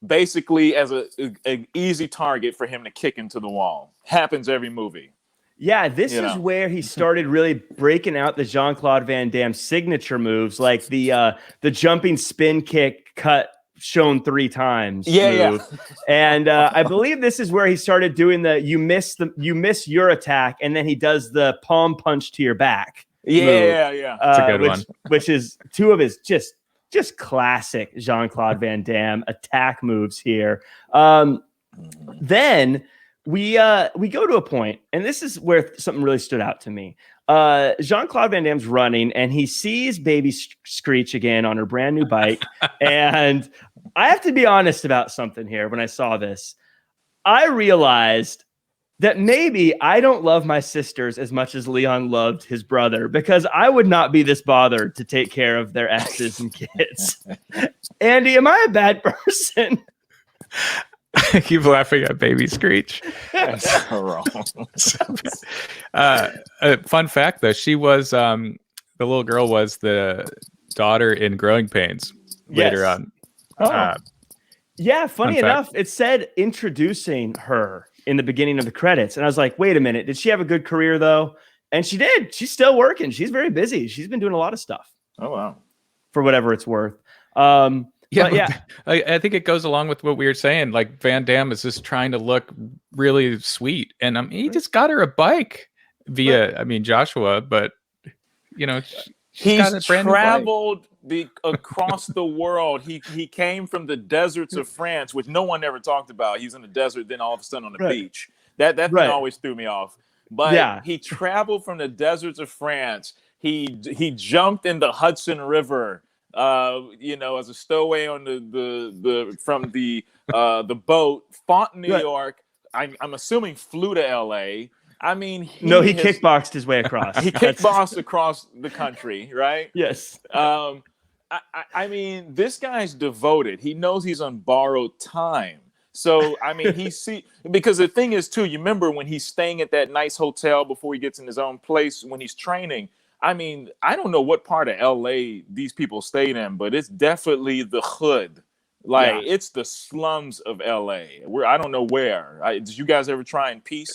basically as an easy target for him to kick into the wall. Happens every movie. Yeah, this is where he started really breaking out the Jean-Claude Van Damme signature moves, like the jumping spin kick cut shown 3 times. And I believe this is where he started doing the you miss your attack, and then he does the palm punch to your back. It's a good one. Which is 2 of his just classic Jean-Claude Van Damme attack moves here. Then we go to a point, and this is where something really stood out to me. Jean-Claude Van Damme's running, and he sees baby Screech again on her brand new bike. And I have to be honest about something here. When I saw this, I realized that maybe I don't love my sisters as much as Leon loved his brother, because I would not be this bothered to take care of their exes and kids. Andy, am I a bad person? I keep laughing at baby Screech. That's so wrong. Fun fact, though, she was the little girl was the daughter in Growing Pains later on. Funny enough, it said introducing her in the beginning of the credits, and I was like, wait a minute, did she have a good career though? And she did. She's still working. She's very busy. She's been doing a lot of stuff. Oh wow, for whatever it's worth. I think it goes along with what we were saying. Like Van Damme is just trying to look really sweet, and he just got her a bike via, Joshua, but he's traveled across the world. He came from the deserts of France, which no one ever talked about. He's in the desert, then all of a sudden on the beach. That thing always threw me off. But he traveled from the deserts of France. He jumped in the Hudson River. As a stowaway on the boat, fought in New York. I'm assuming flew to L.A. He kickboxed his way across. He kickboxed across the country, right? Yes. This guy's devoted. He knows he's on borrowed time. So, because the thing is, too, you remember when he's staying at that nice hotel before he gets in his own place when he's training. I don't know what part of LA these people stayed in, but it's definitely the hood. It's the slums of LA. I don't know where. Did you guys ever try and piece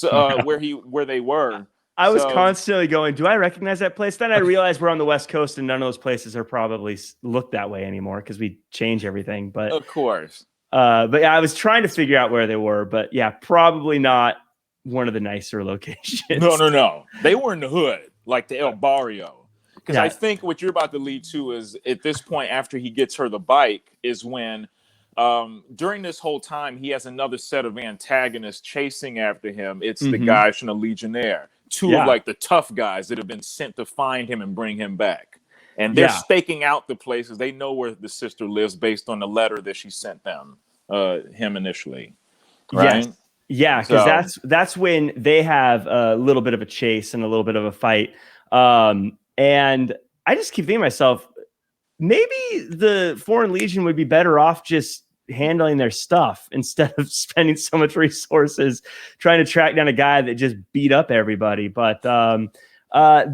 where they were? I was constantly going, do I recognize that place? Then I realized we're on the West Coast and none of those places are probably look that way anymore because we change everything. But of course. I was trying to figure out where they were, but probably not one of the nicer locations. No. They were in the hood. Like the El Barrio. Because I think what you're about to lead to is at this point, after he gets her the bike, is when during this whole time, he has another set of antagonists chasing after him. It's the guys from the Legionnaire. 2 of like the tough guys that have been sent to find him and bring him back. And they're staking out the places. They know where the sister lives based on the letter that she sent them, him initially. Right? Yes. Yeah, because that's when they have a little bit of a chase and a little bit of a fight. And I just keep thinking to myself, maybe the Foreign Legion would be better off just handling their stuff instead of spending so much resources trying to track down a guy that just beat up everybody. But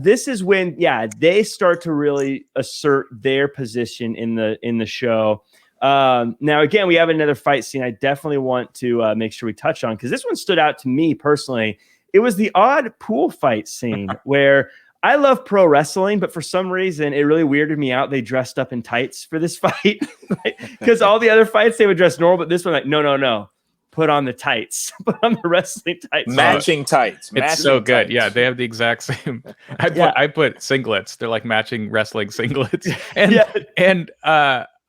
This is when, they start to really assert their position in the show. Now, again, we have another fight scene I definitely want to make sure we touch on, because this one stood out to me personally. It was the odd pool fight scene where I love pro wrestling, but for some reason, it really weirded me out. They dressed up in tights for this fight, because all the other fights, they would dress normal, but this one, like, no. Put on the tights. Put on the wrestling tights. Matching tights. It's so good. Yeah, they have the exact same. I put singlets. They're like matching wrestling singlets. And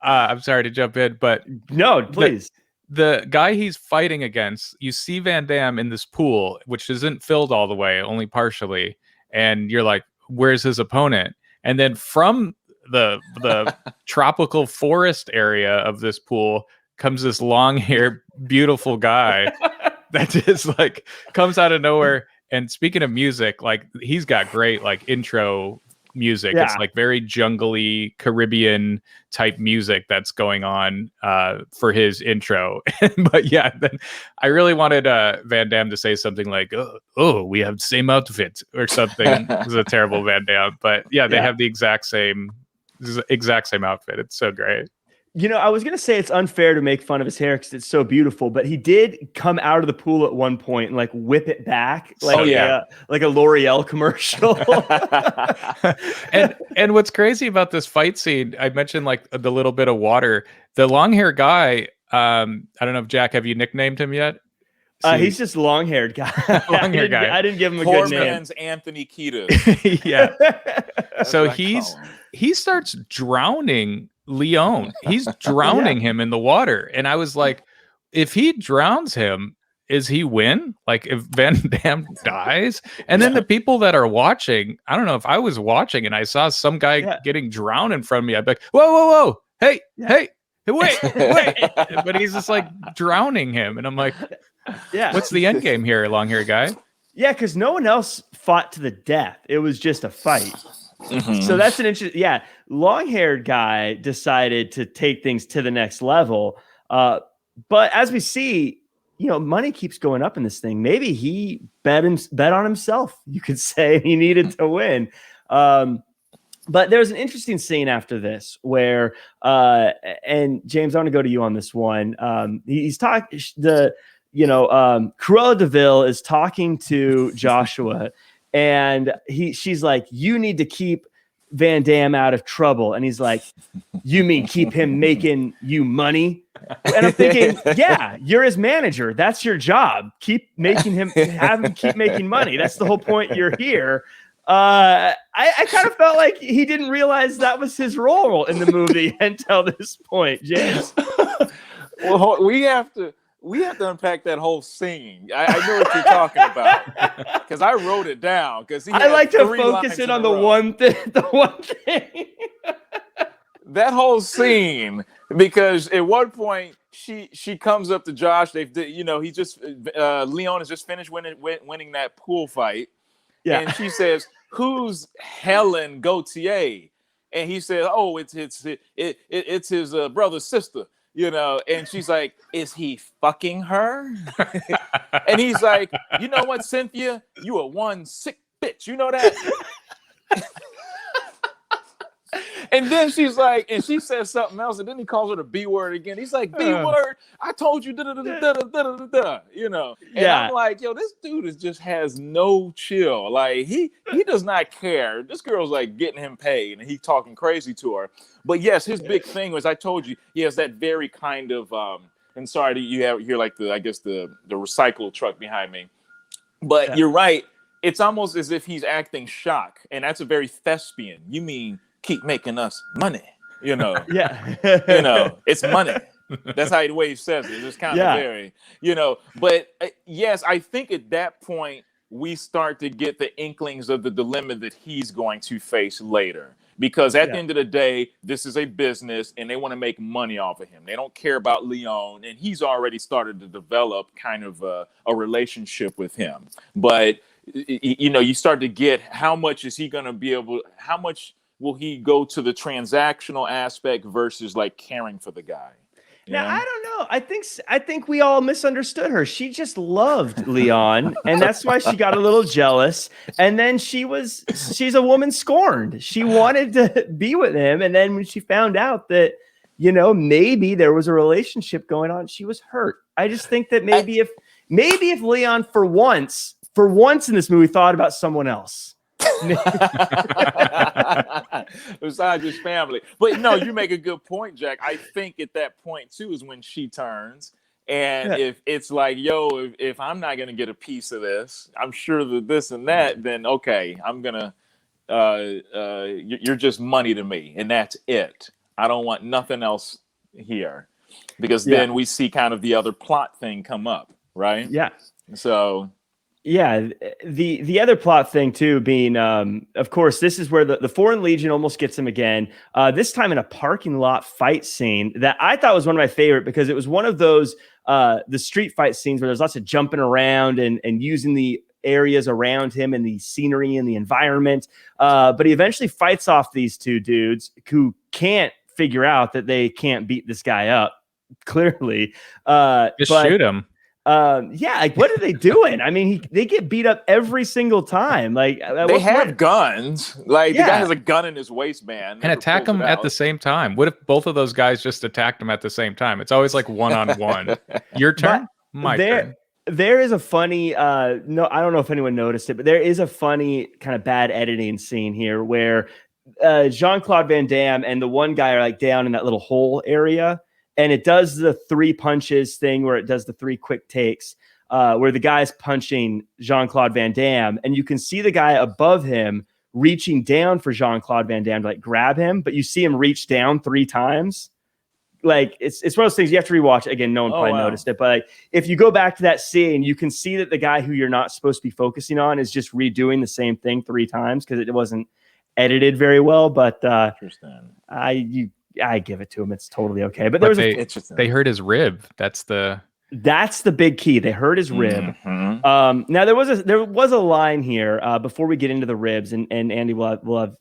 I'm sorry to jump in, but no, please. The guy he's fighting against, you see Van Damme in this pool, which isn't filled all the way, only partially, and you're like, "Where's his opponent?" And then from the tropical forest area of this pool comes this long-haired, beautiful guy that just like comes out of nowhere. And speaking of music, like he's got great like intro music. It's like very jungly Caribbean type music that's going on for his intro. But then I really wanted Van Damme to say something like, "Oh, we have the same outfit" or something. It was a terrible Van Damme, but they have the exact same outfit. It's so great. You know, I was going to say it's unfair to make fun of his hair because it's so beautiful, but he did come out of the pool at one point and like whip it back like like a L'Oreal commercial. and what's crazy about this fight scene, I mentioned like the little bit of water. The long hair guy, I don't know if Jack, have you nicknamed him yet? He's just long-haired guy. Long-haired guy. I didn't give him a Poor good name. man's Anthony Kiedis. Yeah. So he starts drowning Leon. He's drowning him in the water. And I was like, if he drowns him, is he win? Like if Van Damme dies? And then the people that are watching, I don't know, if I was watching and I saw some guy getting drowned in front of me, I'd be like, whoa. Hey, wait. But he's just like drowning him. And I'm like, what's the end game here, long-haired guy? Yeah, because no one else fought to the death. It was just a fight. Mm-hmm. So that's an interesting, long-haired guy decided to take things to the next level. But as we see, money keeps going up in this thing. Maybe he bet on himself. You could say he needed to win. But there's an interesting scene after this where, and James, I want to go to you on this one. He's talking, Cruella de Vil is talking to Joshua, and she's like, "You need to keep Van Damme out of trouble." And he's like, "You mean keep him making you money?" And I'm thinking, you're his manager. That's your job. Keep making him, have him keep making money. That's the whole point. You're here. I kind of felt like he didn't realize that was his role in the movie until this point, James. Well, we have to unpack that whole scene. I know what you're talking about because I wrote it down. Because I like to focus in on the one thing. The one thing. That whole scene, because at one point she comes up to Josh. He just Leon has just finished winning that pool fight. Yeah. And she says, "Who's Helen Gautier?" And he says, "Oh, it's his brother's sister." And she's like, "Is he fucking her?" And he's like, "You know what, Cynthia? You are one sick bitch. You know that?" And then she's like, and she says something else, and then he calls her the B word again. He's like, "B word, I told you, da da da da da da da." And I'm like, yo, this dude just has no chill. Like he does not care. This girl's like getting him paid, and he's talking crazy to her. But yes, his big thing was, I told you, he has that very kind of and sorry that you have here like the recycle truck behind me. But you're right. It's almost as if he's acting shock, and that's a very thespian. You mean keep making us money, it's money. That's how the way he says it. It's kind of very, but yes, I think at that point we start to get the inklings of the dilemma that he's going to face later, because at the end of the day, this is a business and they want to make money off of him. They don't care about Leon, and he's already started to develop kind of a relationship with him. But you start to get how much is he going to be able, how much will he go to the transactional aspect versus like caring for the guy? Now, I don't know. I think we all misunderstood her. She just loved Leon, and that's why she got a little jealous. And then she's a woman scorned. She wanted to be with him, and then when she found out that, maybe there was a relationship going on, she was hurt. I just think that maybe if Leon for once in this movie thought about someone else. Besides his family. But no, you make a good point, Jack. I think at that point too is when she turns, and if it's like, yo, if I'm not gonna get a piece of this, I'm sure that this and that, then okay, I'm gonna you're just money to me, and that's it. I don't want nothing else here, because then we see kind of the other plot thing come up, right? Yeah. So yeah, the other plot thing too being, of course, this is where the Foreign Legion almost gets him again. This time in a parking lot fight scene that I thought was one of my favorite, because it was one of those the street fight scenes where there's lots of jumping around and using the areas around him and the scenery and the environment. But he eventually fights off these two dudes who can't figure out that they can't beat this guy up. Clearly, shoot him. Like, what are they doing? I mean, they get beat up every single time. Like, they have guns. Like, the guy has a gun in his waistband and attack him at the same time. What if both of those guys just attacked him at the same time? It's always like one-on-one. Your turn, my turn. There is a funny, no, I don't know if anyone noticed it, but there is a funny kind of bad editing scene here where Jean-Claude Van Damme and the one guy are like down in that little hole area. And it does the 3 punches thing where it does the 3 quick takes, where the guy's punching Jean-Claude Van Damme. And you can see the guy above him reaching down for Jean-Claude Van Damme to like grab him. But you see him reach down 3 times. Like, it's one of those things you have to rewatch. Again, no one probably noticed it. But like, if you go back to that scene, you can see that the guy who you're not supposed to be focusing on is just redoing the same thing 3 times because it wasn't edited very well. But I give it to him. It's totally okay. But they hurt his rib. That's the big key. They hurt his rib. Mm-hmm. Now there was a line here before we get into the ribs, and Andy will have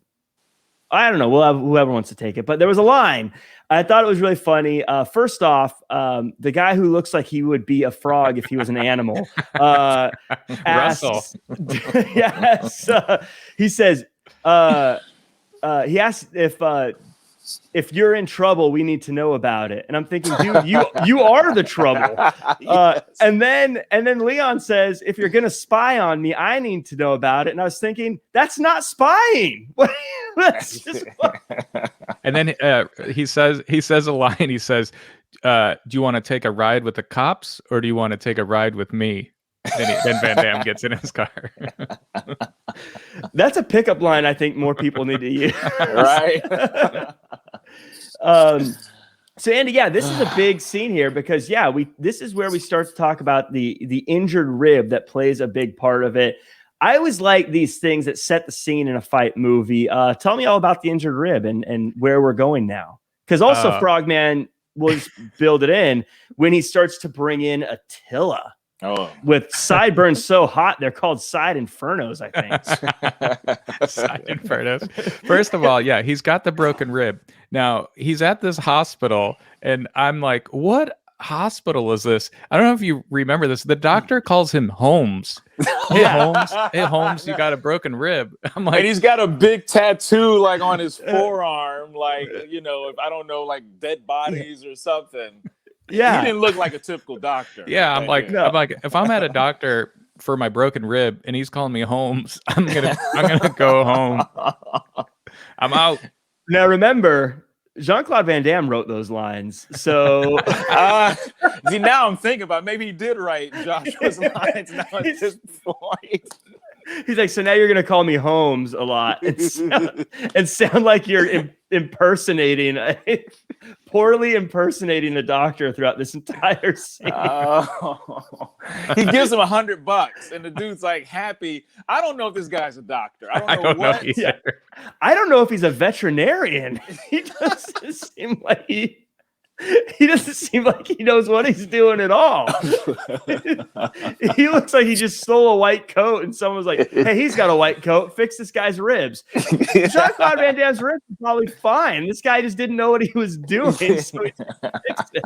I don't know, we'll have whoever wants to take it. But there was a line. I thought it was really funny. First off, the guy who looks like he would be a frog if he was an animal. Russell. Yes. He says, he asked if you're in trouble, we need to know about it. And I'm thinking, dude, you are the trouble. Yes. And then Leon says, if you're gonna spy on me, I need to know about it. And I was thinking, that's not spying. That's just and then he says a line. He says, do you want to take a ride with the cops or do you want to take a ride with me? Then Van Damme gets in his car. That's a pickup line I think more people need to use. Right. So Andy, this is a big scene here because this is where we start to talk about the injured rib that plays a big part of it. I always like these things that set the scene in a fight movie. Tell me all about the injured rib and where we're going now. Because also Frogman will just build it in when he starts to bring in Attila. Oh, with sideburns so hot, they're called side infernos, I think. Side infernos. First of all, he's got the broken rib. Now, he's at this hospital, and I'm like, what hospital is this? I don't know if you remember this. The doctor calls him Holmes. Hey, Holmes, you got a broken rib. I'm like, and he's got a big tattoo like on his forearm, like, if I don't know, like dead bodies or something. Yeah, he didn't look like a typical doctor. Yeah, I'm like, if I'm at a doctor for my broken rib and he's calling me Holmes, I'm gonna go home. I'm out. Now remember, Jean-Claude Van Damme wrote those lines, so see, now I'm thinking about maybe he did write Joshua's lines. Now at this point, he's like, so now you're gonna call me Holmes a lot and sound like you're poorly impersonating a doctor throughout this entire scene. He gives him $100 and the dude's like happy. I don't know if this guy's a doctor. I don't know what. I don't know if he's a veterinarian. He doesn't seem like he doesn't seem like he knows what he's doing at all. He looks like he just stole a white coat and someone was like, hey, he's got a white coat. Fix this guy's ribs. Jean-Claude Van Damme's ribs are probably fine. This guy just didn't know what he was doing. So he fixed it.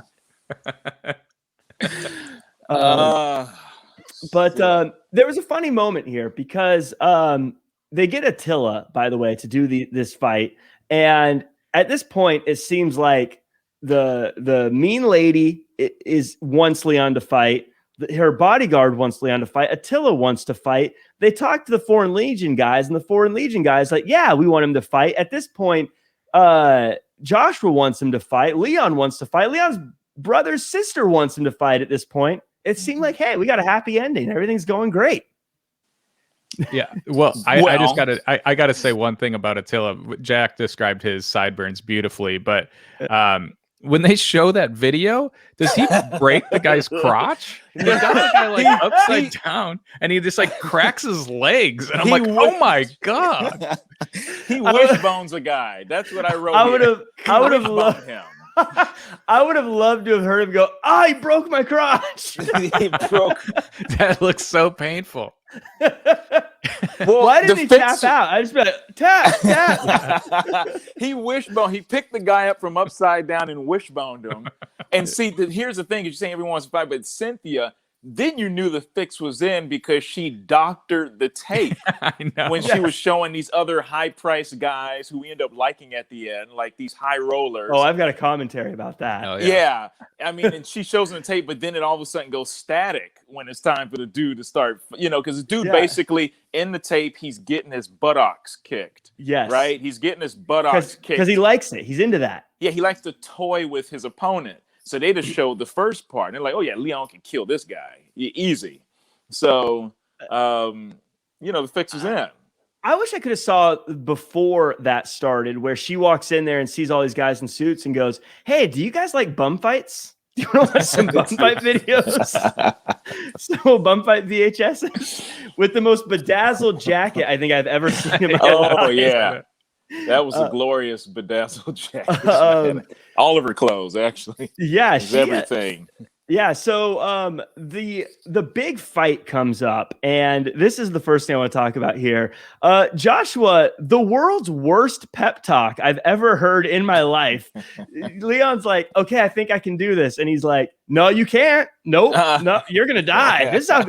But there was a funny moment here because they get Attila, by the way, to do this fight. And at this point, it seems like the mean lady wants Leon to fight. Her bodyguard wants Leon to fight. Attila wants to fight. They talk to the Foreign Legion guys, and the Foreign Legion guys like, yeah, we want him to fight. At this point, Joshua wants him to fight. Leon wants to fight. Leon's brother's sister wants him to fight at this point. It seemed like, hey, we got a happy ending. Everything's going great. Yeah. Well, I just gotta say one thing about Attila. Jack described his sideburns beautifully, but when they show that video, does he break the guy's crotch? He got the guy like upside down, and he just like cracks his legs, and I'm like, oh my god, he wishbones a guy. That's what I wrote. I would have loved him. I would have loved to have heard him go, he broke my crotch. He broke. That looks so painful. Well, why didn't he tap out? I just be like, tap. He wishbone. He picked the guy up from upside down and wishboned him. And see, here's the thing: you're saying everyone wants to fight, but Cynthia, then you knew the fix was in because she doctored the tape when she was showing these other high-priced guys who we end up liking at the end, like these high rollers. Oh, I've got a commentary about that. Oh, yeah. I mean, and she shows them the tape, but then it all of a sudden goes static when it's time for the dude to start, because the dude basically in the tape, he's getting his buttocks kicked. Yes. Right? He's getting his buttocks kicked. Because he likes it. He's into that. Yeah, he likes to toy with his opponent. So they just showed the first part. And they're like, oh, yeah, Leon can kill this guy. Easy. So, the fix is in. I wish I could have saw before that started where she walks in there and sees all these guys in suits and goes, hey, do you guys like bum fights? Do you want to watch some bum fight videos? So bum fight VHS with the most bedazzled jacket I think I've ever seen in my life. Oh, yeah. That was a glorious bedazzled jacket. All of her clothes, actually. Yeah, everything. Yeah, so the big fight comes up, and this is the first thing I want to talk about here. Joshua, the world's worst pep talk I've ever heard in my life. Leon's like, okay, I think I can do this. And he's like, no, you can't. Nope. No, you're going to die. This is how,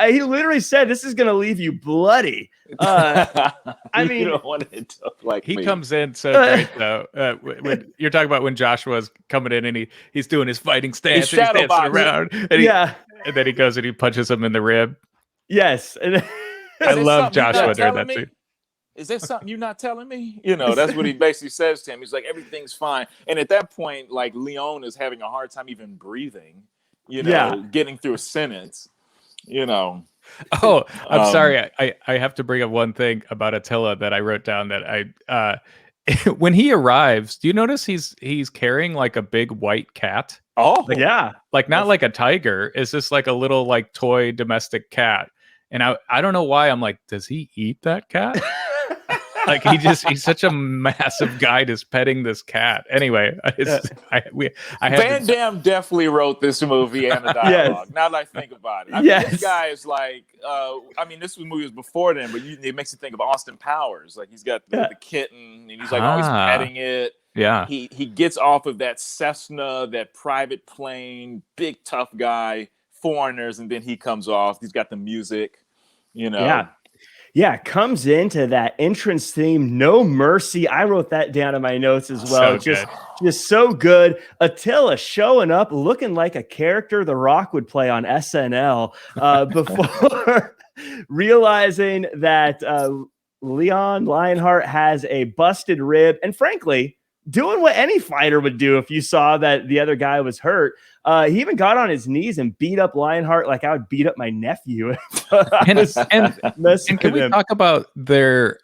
he literally said, this is going to leave you bloody. I mean, you don't want it to like he me. comes in so great though. When you're talking about when Joshua's coming in and he's doing his fighting stance, and he's dancing around, and and then he goes and he punches him in the rib. Yes, and I love Joshua during that scene. Is there something you're not telling me? That's what he basically says to him. He's like, everything's fine. And at that point, like Leon is having a hard time even breathing, getting through a sentence, Oh, I'm sorry. I have to bring up one thing about Attila that I wrote down that when he arrives, do you notice he's carrying like a big white cat? Oh, Like not like a tiger. It's just like a little like toy domestic cat. And I don't know why I'm like, does he eat that cat? Like he's such a massive guy just petting this cat. Anyway, Van Damme definitely wrote this movie and the dialogue. Now that I think about it, this guy is like, this movie was before then, but it makes you think of Austin Powers. Like he's got the kitten, and he's like always petting it. Yeah, he gets off of that Cessna, that private plane, big tough guy, foreigners, and then he comes off. He's got the music, Yeah, comes into that entrance theme, No Mercy. I wrote that down in my notes as well. Just so good. Attila showing up looking like a character The Rock would play on SNL before realizing that Leon Lionheart has a busted rib. And frankly, doing what any fighter would do if you saw that the other guy was hurt. He even got on his knees and beat up Lionheart like I would beat up my nephew. And can we talk about their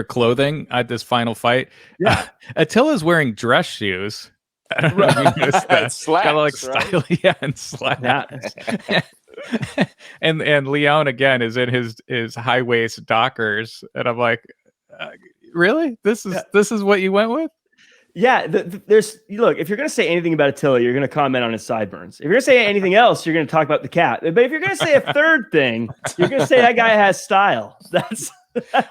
clothing at this final fight? Yeah. Attila's wearing dress shoes. I don't know if you noticed that. Slacks, kind of like style, and slacks. Yeah. and Leon again is in his high waist Dockers, and I'm like, really? This is what you went with? Yeah, there's look. If you're going to say anything about Attila, you're going to comment on his sideburns. If you're going to say anything else, you're going to talk about the cat. But if you're going to say a third thing, you're going to say that guy has style.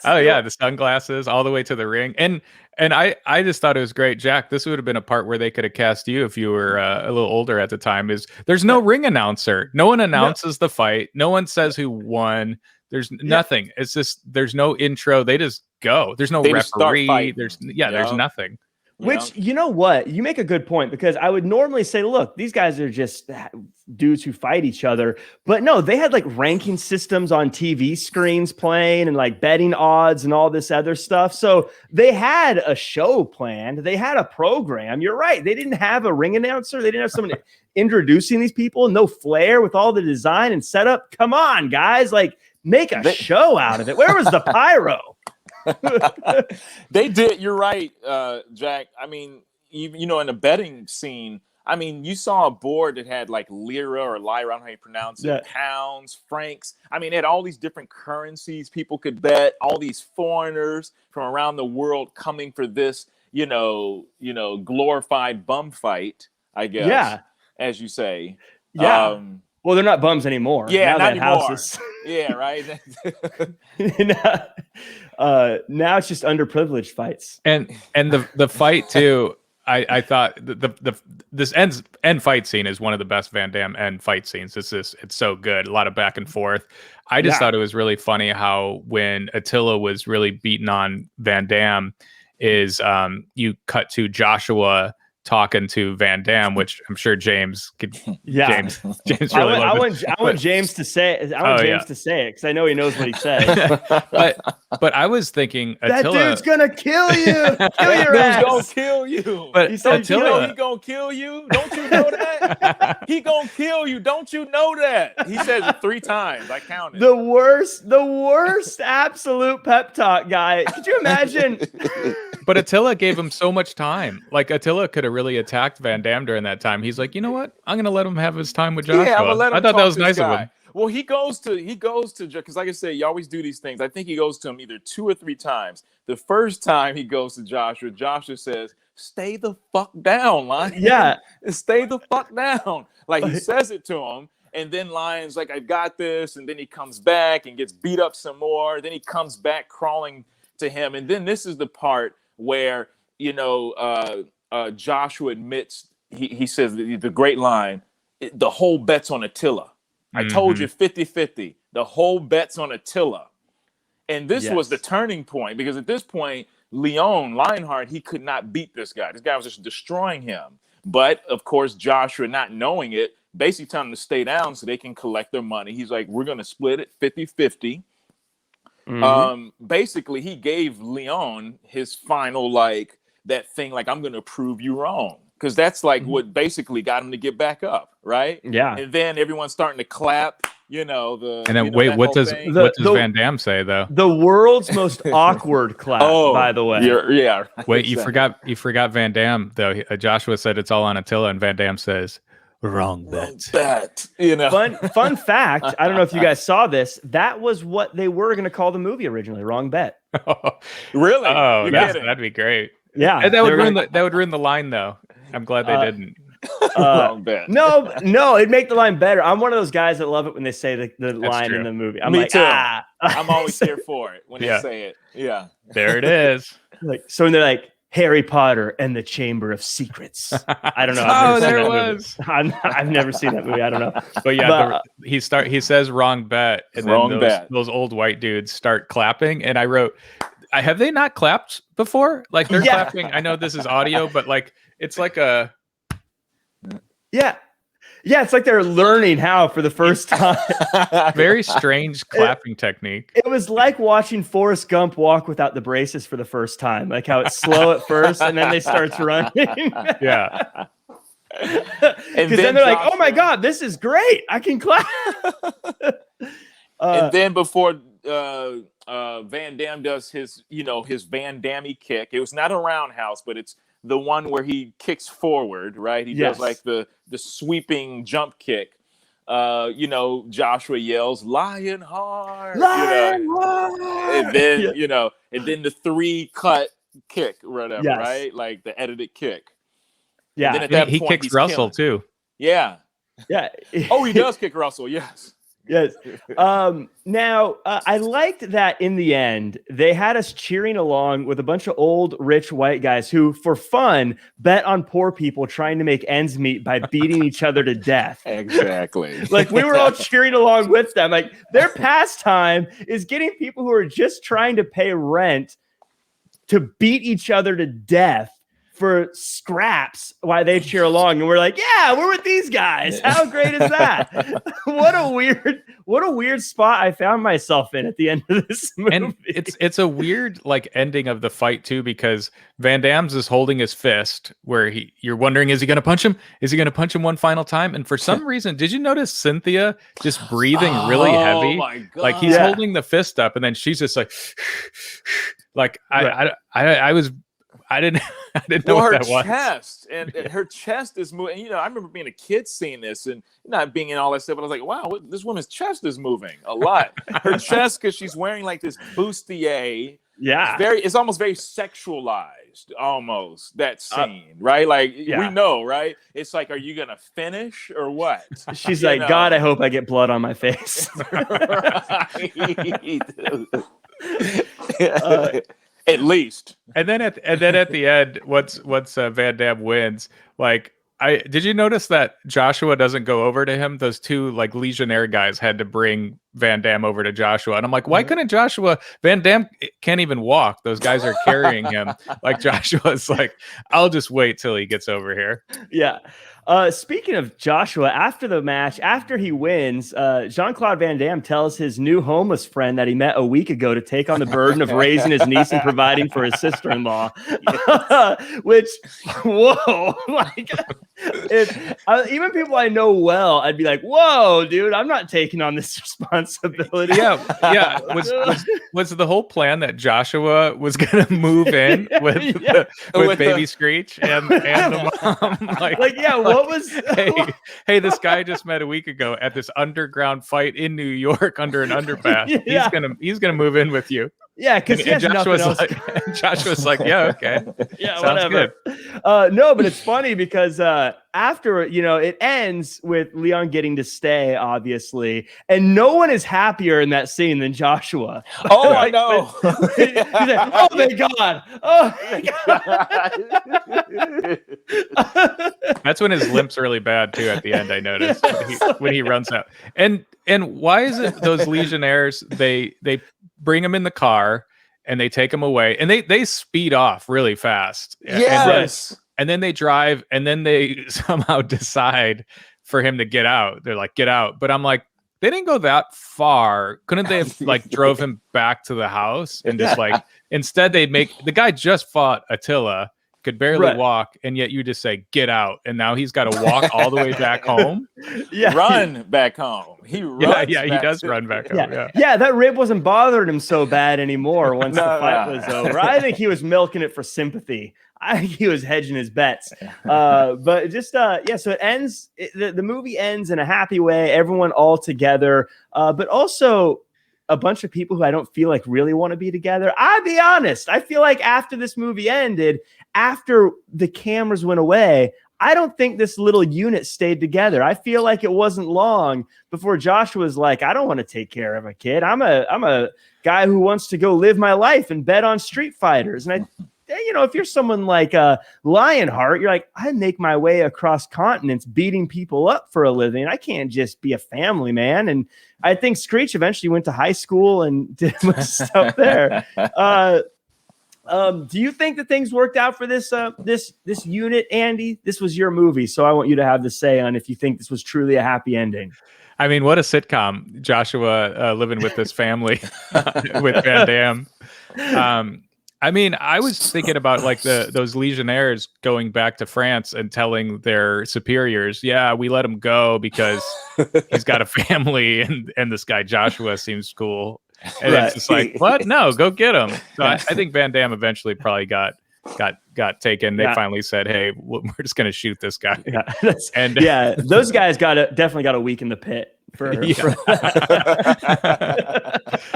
Oh yeah, the sunglasses all the way to the ring, and I just thought it was great, Jack. This would have been a part where they could have cast you if you were a little older at the time. Is there's no ring announcer, no one announces the fight, no one says who won. There's nothing. It's just there's no intro. They just go. There's no referee. There's nothing. Which, you know what? You make a good point, because I would normally say, look, these guys are just dudes who fight each other. But no, they had like ranking systems on TV screens playing and like betting odds and all this other stuff. So they had a show planned. They had a program. You're right. They didn't have a ring announcer. They didn't have someone introducing these people. No flair with all the design and setup. Come on, guys. Like, make a show out of it. Where was the pyro? They did. You're right, Jack. I mean, you know, in the betting scene, I mean, you saw a board that had like lira or lyra, I don't know how you pronounce it, pounds, francs. I mean, it had all these different currencies people could bet, all these foreigners from around the world coming for this, you know, glorified bum fight, I guess. Yeah. As you say. Yeah. Well, they're not bums anymore. Yeah, now not anymore. Houses. Yeah, right. Now it's just underprivileged fights. And the fight too. I thought this end fight scene is one of the best Van Damme end fight scenes. It's so good. A lot of back and forth. I just thought it was really funny how when Attila was really beating on Van Damme, is you cut to Joshua talking to Van Damme, which I'm sure James could. Yeah, James really I want James to say it. I want James to say it because I know he knows what he said. but I was thinking Attila, that dude's gonna kill you. Kill your ass. He's gonna kill you. But he said, Attila, he gonna kill you. Don't you know that? He gonna kill you. Don't you know that? He said it 3 times. I counted. The worst absolute pep talk guy. Could you imagine? But Attila gave him so much time. Like Attila could have really attacked Van Damme during that time. He's like, you know what? I'm gonna let him have his time with Joshua. Yeah, I'm gonna let him. I thought that was nice of him. Well, he goes to because like I say, you always do these things. I think he goes to him either 2 or 3 times. The first time he goes to Joshua, Joshua says, "Stay the fuck down, Lion." Yeah, stay the fuck down. Like he says it to him. And then Lion's like, "I've got this." And then he comes back and gets beat up some more. Then he comes back crawling to him. And then this is the part where, Joshua admits, he says the great line, the whole bet's on Attila. I told you 50-50. The whole bet's on Attila. And this was the turning point, because at this point, Lionheart, he could not beat this guy. This guy was just destroying him. But, of course, Joshua, not knowing it, basically telling him to stay down so they can collect their money. He's like, we're going to split it 50-50. Basically, he gave Leon his final, like, that thing, like, I'm going to prove you wrong. Because that's like what basically got him to get back up, right? Yeah. And then everyone's starting to clap, And then wait, what does Van Damme say though? The world's most awkward clap, by the way. Yeah. Wait, you forgot Van Damme though. Joshua said it's all on Attila, and Van Damme says, "Wrong bet." Fun fact. I don't know if you guys saw this. That was what they were going to call the movie originally. Wrong bet. Really? Oh, that'd be great. Yeah, and that would ruin the line though. I'm glad they didn't. Wrong bet. No, it'd make the line better. I'm one of those guys that love it when they say the line true. in the movie. I'm Me like, too. I'm always here for it when they say it. Yeah. There it is. So when they're like, Harry Potter and the Chamber of Secrets. I don't know. I've never seen that movie. I don't know. But yeah, he says wrong bet, and then those old white dudes start clapping, and I wrote, have they not clapped before? Like they're clapping. I know this is audio, but like it's like a it's like they're learning how for the first time. Very strange clapping technique. It was like watching Forrest Gump walk without the braces for the first time. Like how it's slow at first and then they start running. Yeah. And then they're like, "Oh my God, this is great. I can clap." And then before Van Damme does his Van Damme kick. It was not a roundhouse, but it's the one where he kicks forward, right? He does like the sweeping jump kick. Joshua yells, "Lionheart!" And then and then the 3 cut kick, or whatever, right? Like the edited kick. Yeah, and then at that point, he kicks Russell too. Yeah. Yeah. Oh, he does kick Russell. Yes. Yes. Now, I liked that in the end, they had us cheering along with a bunch of old, rich white guys who, for fun, bet on poor people trying to make ends meet by beating each other to death. Exactly. Like, we were all cheering along with them. Like, their pastime is getting people who are just trying to pay rent to beat each other to death for scraps while they cheer along, and we're like, yeah, we're with these guys. How great is that? What a weird spot I found myself in at the end of this movie. And it's a weird like ending of the fight too, because Van Damme's is holding his fist where you're wondering, is he going to punch him? Is he going to punch him one final time? And for some reason, did you notice Cynthia just breathing really heavy? My God. Like he's holding the fist up, and then she's just like, like I didn't know what that was. Chest and her chest is moving. You know, I remember being a kid seeing this and not being in all that stuff. But I was like, wow, this woman's chest is moving a lot. Her chest, because she's wearing like this bustier. Yeah, it's almost very sexualized, almost that scene, right? Like we know, right? It's like, are you gonna finish or what? She's like, God, I hope I get blood on my face. At least. And then at the end, once Van Damme wins, like did you notice that Joshua doesn't go over to him? Those two like Legionnaire guys had to bring Van Damme over to Joshua, and I'm like, why couldn't Van Damme can't even walk? Those guys are carrying him. Like Joshua's like, I'll just wait till he gets over here. Yeah. Speaking of Joshua, after the match, after he wins, Jean-Claude Van Damme tells his new homeless friend that he met a week ago to take on the burden of raising his niece and providing for his sister-in-law. Which, whoa, like, even people I know well, I'd be like, whoa, dude, I'm not taking on this responsibility. Yeah. Was the whole plan that Joshua was gonna move in with Baby Screech and the mom? What was hey, this guy just met a week ago at this underground fight in New York under an underpass. He's gonna move in with you. Yeah, because Joshua's like, yeah, okay. Yeah, sounds whatever. Good. No, but it's funny because after, it ends with Leon getting to stay, obviously, and no one is happier in that scene than Joshua. Oh, I know. He's like, oh, thank God. Oh, thank God. That's when his limp's really bad, too, at the end, I noticed, when he runs out. And why is it those Legionnaires, they bring him in the car and they take him away and they speed off really fast. Yes. And then they drive and then they somehow decide for him to get out. They're like, get out. But I'm like, they didn't go that far. Couldn't they have like drove him back to the house and just like, instead the guy just fought Attila, could barely walk, and yet you just say, get out. And now he's got to walk all the way back home. Run back home. He runs. He does run back home. Yeah, that rib wasn't bothering him so bad anymore once the fight was over. I think he was milking it for sympathy. I think he was hedging his bets. But just, so it ends, the movie ends in a happy way, everyone all together, but also a bunch of people who I don't feel like really want to be together. I'll be honest. I feel like after this movie ended, after the cameras went away, I don't think this little unit stayed together. I feel like it wasn't long before Joshua was like, I don't want to take care of a kid. I'm a guy who wants to go live my life and bet on Street Fighters. And if you're someone like Lionheart, you're like, I make my way across continents beating people up for a living. I can't just be a family man. And I think Screech eventually went to high school and did stuff there. Do you think that things worked out for this unit, Andy? This was your movie, so I want you to have the say on if you think this was truly a happy ending. I mean, what a sitcom. Joshua living with this family with Van Damme. I mean, I was thinking about like those Legionnaires going back to France and telling their superiors, yeah, we let him go because he's got a family and this guy Joshua seems cool. And it's just like, what? No, go get him. So I think Van Damme eventually probably got taken. They finally said, hey, we're just going to shoot this guy. And those guys definitely got a week in the pit.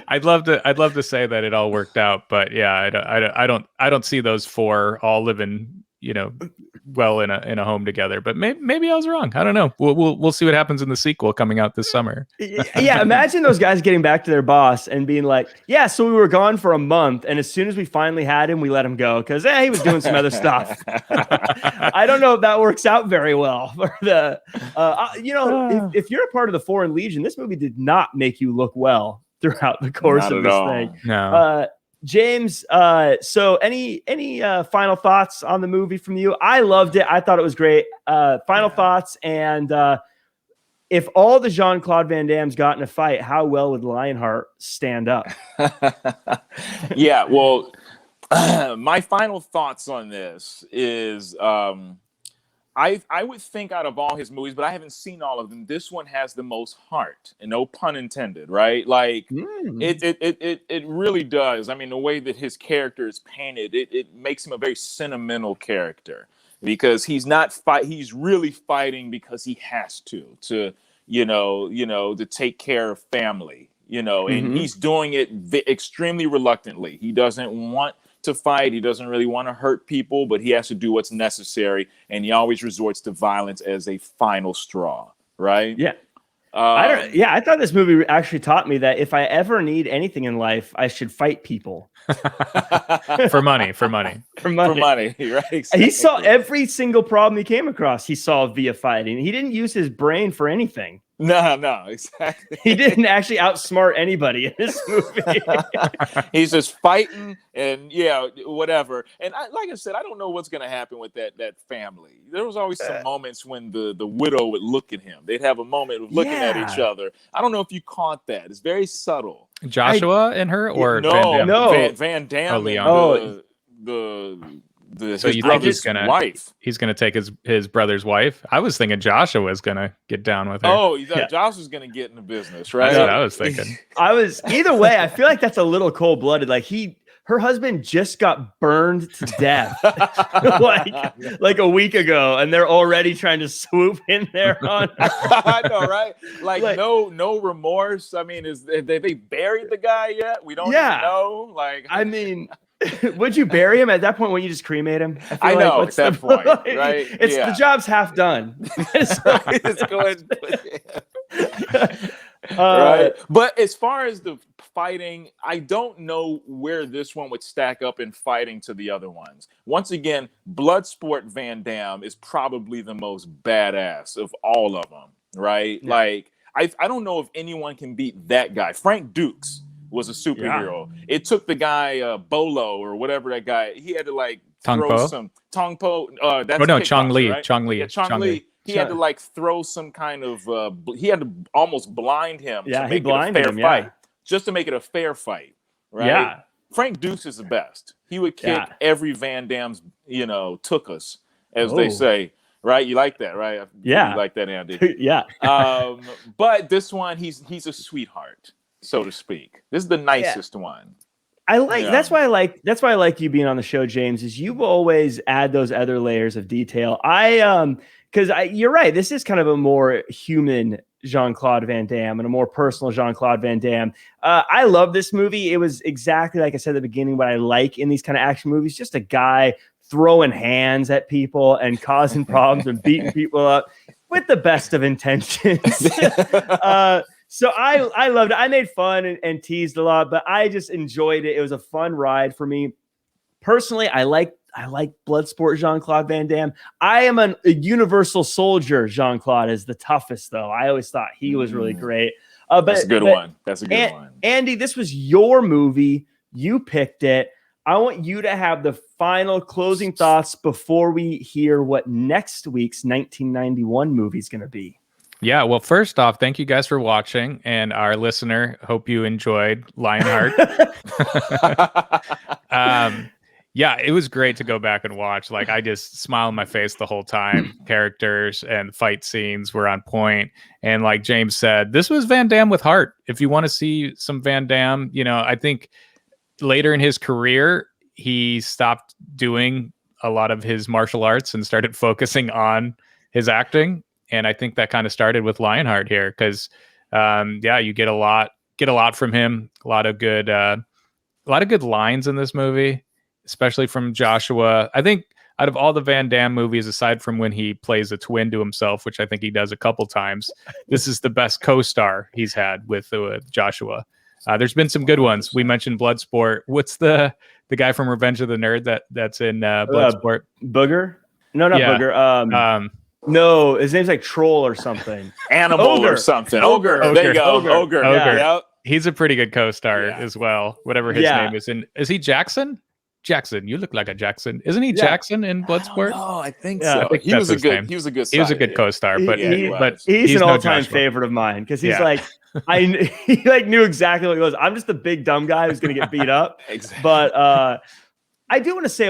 I'd love to say that it all worked out, but I don't see those four all living well in a home together. But maybe I was wrong. I don't know. We'll see what happens in the sequel coming out this summer. Yeah, imagine those guys getting back to their boss and being like, "Yeah, so we were gone for a month, and as soon as we finally had him, we let him go because he was doing some other stuff." I don't know if that works out very well for the. If you're a part of the Foreign Legion, this movie did not make you look well throughout the course Not of at this all. thing. No. James, so any final thoughts on the movie from you? I loved it. I thought it was great. Final thoughts, and if all the Jean-Claude Van Dammes got in a fight, how well would Lionheart stand up? Yeah, well, my final thoughts on this is I would think out of all his movies, but I haven't seen all of them, this one has the most heart, and no pun intended, right? Like it really does. I mean, the way that his character is painted, it makes him a very sentimental character because he's really fighting because he has to take care of family, and he's doing it extremely reluctantly. He doesn't want to fight. He doesn't really want to hurt people, but he has to do what's necessary, and he always resorts to violence as a final straw, right? Yeah. I thought this movie actually taught me that if I ever need anything in life, I should fight people. for money. Right? Exactly. He saw every single problem he came across. He solved via fighting. He didn't use his brain for anything. No, exactly. He didn't actually outsmart anybody in this movie. He's just fighting and whatever. And like I said, I don't know what's going to happen with that family. There was always some moments when the widow would look at him. They'd have a moment of looking at each other. I don't know if you caught that. It's very subtle. Joshua and her, or no, Van Damme? no, Van Damme. Oh, Leon. So you think he's gonna take his brother's wife? I was thinking Joshua was gonna get down with her. Oh, you thought Josh was gonna get in the business, right? That's what I was thinking. Either way, I feel like that's a little cold-blooded. Like her husband just got burned to death like a week ago, and they're already trying to swoop in there on her. I know, right? Like no remorse. I mean, have they buried the guy yet? We don't even know. Like, I mean, would you bury him at that point when you just cremate him? I know at that point, right? It's the job's half done. Let's go ahead and right. But as far as the fighting, I don't know where this one would stack up in fighting to the other ones. Once again, Bloodsport Van Damme is probably the most badass of all of them, right? Yeah. Like, I don't know if anyone can beat that guy. Frank Dukes was a superhero. Yeah. It took the guy Bolo or whatever that guy. He had to like throw some Tong Po. Chong Li. Right? Chong Li. Yeah, Chong Li. He had to like throw some kind of. He had to almost blind him. Yeah, to make it a fair fight, just to make it a fair fight. Right. Yeah. Frank Dukes is the best. He would kick every Van Damme's, took us, as they say. Right, you like that, right? You like that, Andy. Yeah. But this one, he's a sweetheart, so to speak. This is the nicest one. That's why I like you being on the show, James, is you always add those other layers of detail. Because you're right, this is kind of a more human Jean-Claude Van Damme and a more personal Jean-Claude Van Damme. I love this movie. It was exactly like I said at the beginning, what I like in these kind of action movies, just a guy throwing hands at people and causing problems and beating people up with the best of intentions. So I loved it. I made fun and teased a lot, but I just enjoyed it. It was a fun ride for me. Personally, I like Bloodsport Jean-Claude Van Damme. I am a universal soldier. Jean-Claude is the toughest, though. I always thought he was really great. That's a good one. That's a good one. Andy, this was your movie. You picked it. I want you to have the final closing thoughts before we hear what next week's 1991 movie is going to be. Yeah, well, first off, thank you guys for watching, and our listener, hope you enjoyed Lionheart. Yeah, it was great to go back and watch. Like, I just smiled on my face the whole time. Characters and fight scenes were on point. And like James said, this was Van Damme with heart. If you want to see some Van Damme, I think later in his career, he stopped doing a lot of his martial arts and started focusing on his acting. And I think that kind of started with Lionheart here because, you get a lot from him. A lot of good lines in this movie, especially from Joshua. I think out of all the Van Damme movies, aside from when he plays a twin to himself, which I think he does a couple times, this is the best co-star he's had with Joshua. There's been some good ones. We mentioned Bloodsport. What's the guy from Revenge of the Nerd that's in Bloodsport? Booger? No, not Booger. No, his name's like Troll or something. Animal Ogre. or something. Ogre. Ogre. There you go. Ogre. Ogre. Yeah. Yep. He's a pretty good co-star as well. Whatever his name is. And is he Jackson? Jackson, you look like a Jackson. Isn't he Jackson in Bloodsport? Oh, I think so. I think he was a good co-star, but he's an all-time favorite of mine because he's like he like knew exactly what he was. I'm just the big dumb guy who's going to get beat up. Exactly. But I do want to say,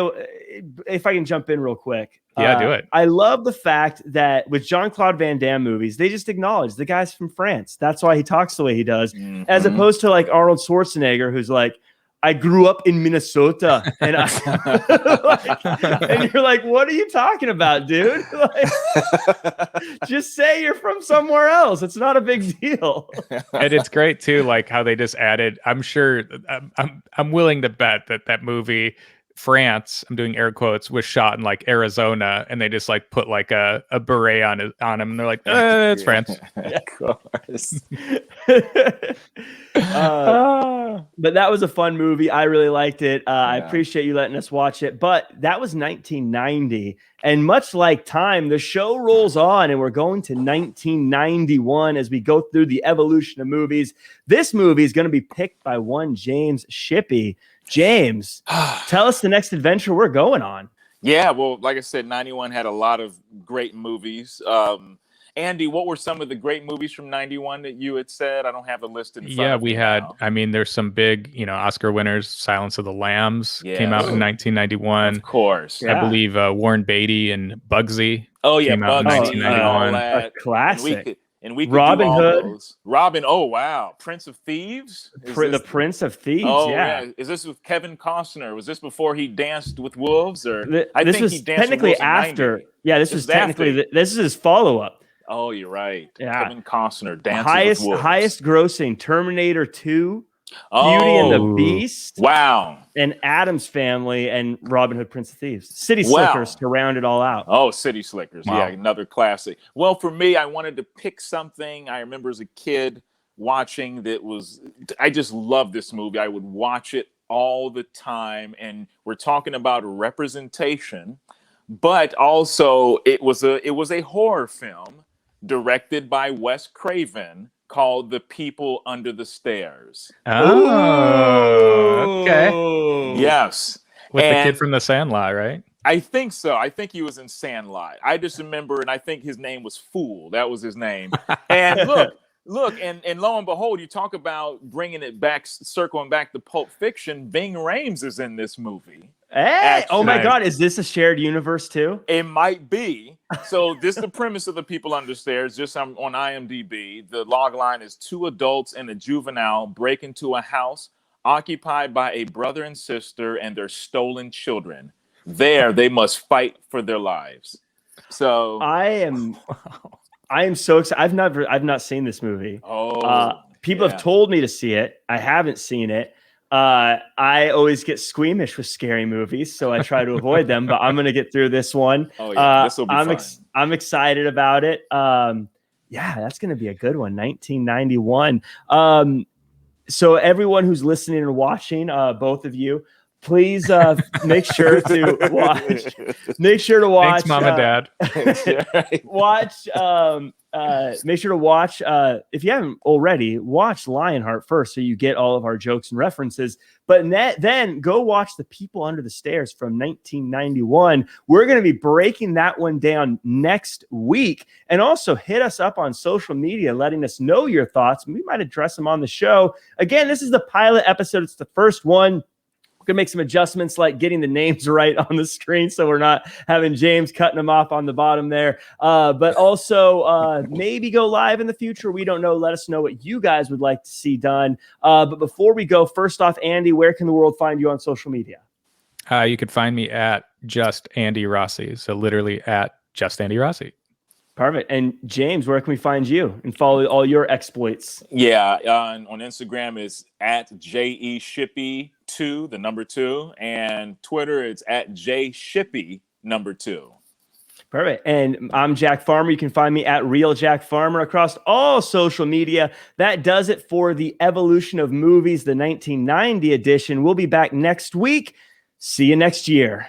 if I can jump in real quick. Yeah, do it. I love the fact that with Jean-Claude Van Damme movies, they just acknowledge the guy's from France. That's why he talks the way he does, as opposed to like Arnold Schwarzenegger, who's like, I grew up in Minnesota, and and you're like, what are you talking about, dude? Like, just say you're from somewhere else. It's not a big deal. And it's great too, like how they just added. I'm sure, I'm willing to bet that movie France, I'm doing air quotes, was shot in like Arizona, and they just like put like a beret on him, and they're like, it's France. Of course. But that was a fun movie. I really liked it. I appreciate you letting us watch it. But that was 1990. And much like time, the show rolls on, and we're going to 1991 as we go through the evolution of movies. This movie is going to be picked by one James Shippy. James, tell us the next adventure we're going on. Yeah, well, like I said, 91 had a lot of great movies. Andy, what were some of the great movies from 91 that you had said? I don't have a list in front of me. Yeah, we had, I mean, there's some big, Oscar winners. Silence of the Lambs came out in 1991. Of course. I believe Warren Beatty and Bugsy came out in 1991. A classic. And we could Robin do all Hood. those. Robin, oh wow. Prince of Thieves? The Prince of Thieves, Is this with Kevin Costner? Was this before he danced with wolves? Or this was technically after. Yeah, this was technically this is his follow-up. Oh, you're right. Yeah. Kevin Costner dancing with wolves. Highest grossing Terminator 2, Beauty and the Beast. Wow. And Addams Family and Robin Hood, Prince of Thieves. City Slickers to round it all out. Oh, City Slickers. Wow. Yeah, another classic. Well, for me, I wanted to pick something I remember as a kid watching I just love this movie. I would watch it all the time. And we're talking about representation, but also it was a horror film directed by Wes Craven called The People Under the Stairs. Oh, okay. Yes. With the kid from The Sandlot, right? I think so. I think he was in Sandlot. I just remember, and I think his name was Fool. That was his name. And look, and lo and behold, you talk about bringing it back, circling back to Pulp Fiction. Ving Rhames is in this movie. Hey! Oh my God! Is this a shared universe too? It might be. So this is the premise of The People Under Stairs. Just on IMDb, the log line is 2 adults and a juvenile break into a house occupied by a brother and sister and their stolen children. There, they must fight for their lives. So I am so excited. I've not seen this movie. People have told me to see it. I haven't seen it. I always get squeamish with scary movies, so I try to avoid them. But I'm gonna get through this one. This will be fun. I'm excited about it. That's gonna be a good one. 1991. So everyone who's listening and watching, both of you, please make sure to watch. Make sure to watch. Thanks, Mom and Dad. Watch. Make sure to watch. If you haven't already, watch Lionheart first, so you get all of our jokes and references. But then go watch The People Under the Stairs from 1991. We're going to be breaking that one down next week, and also hit us up on social media, letting us know your thoughts. We might address them on the show. Again, this is the pilot episode. It's the first one. Gonna make some adjustments like getting the names right on the screen so we're not having James cutting them off on the bottom there, but also maybe go live in the future. We don't know. Let us know what you guys would like to see done, but before we go, first off, Andy, where can the world find you on social media? You could find me at Just Andy Rossi, so literally at Just Andy Rossi. Perfect. And James, where can we find you and follow all your exploits? Yeah, on Instagram is at JE Shippy 2, the number 2, and Twitter it's at JShippy number 2. Perfect. And I'm Jack Farmer. You can find me at Real Jack Farmer across all social media. That does it for the Evolution of Movies, the 1990 edition. We'll be back next week. See you next year.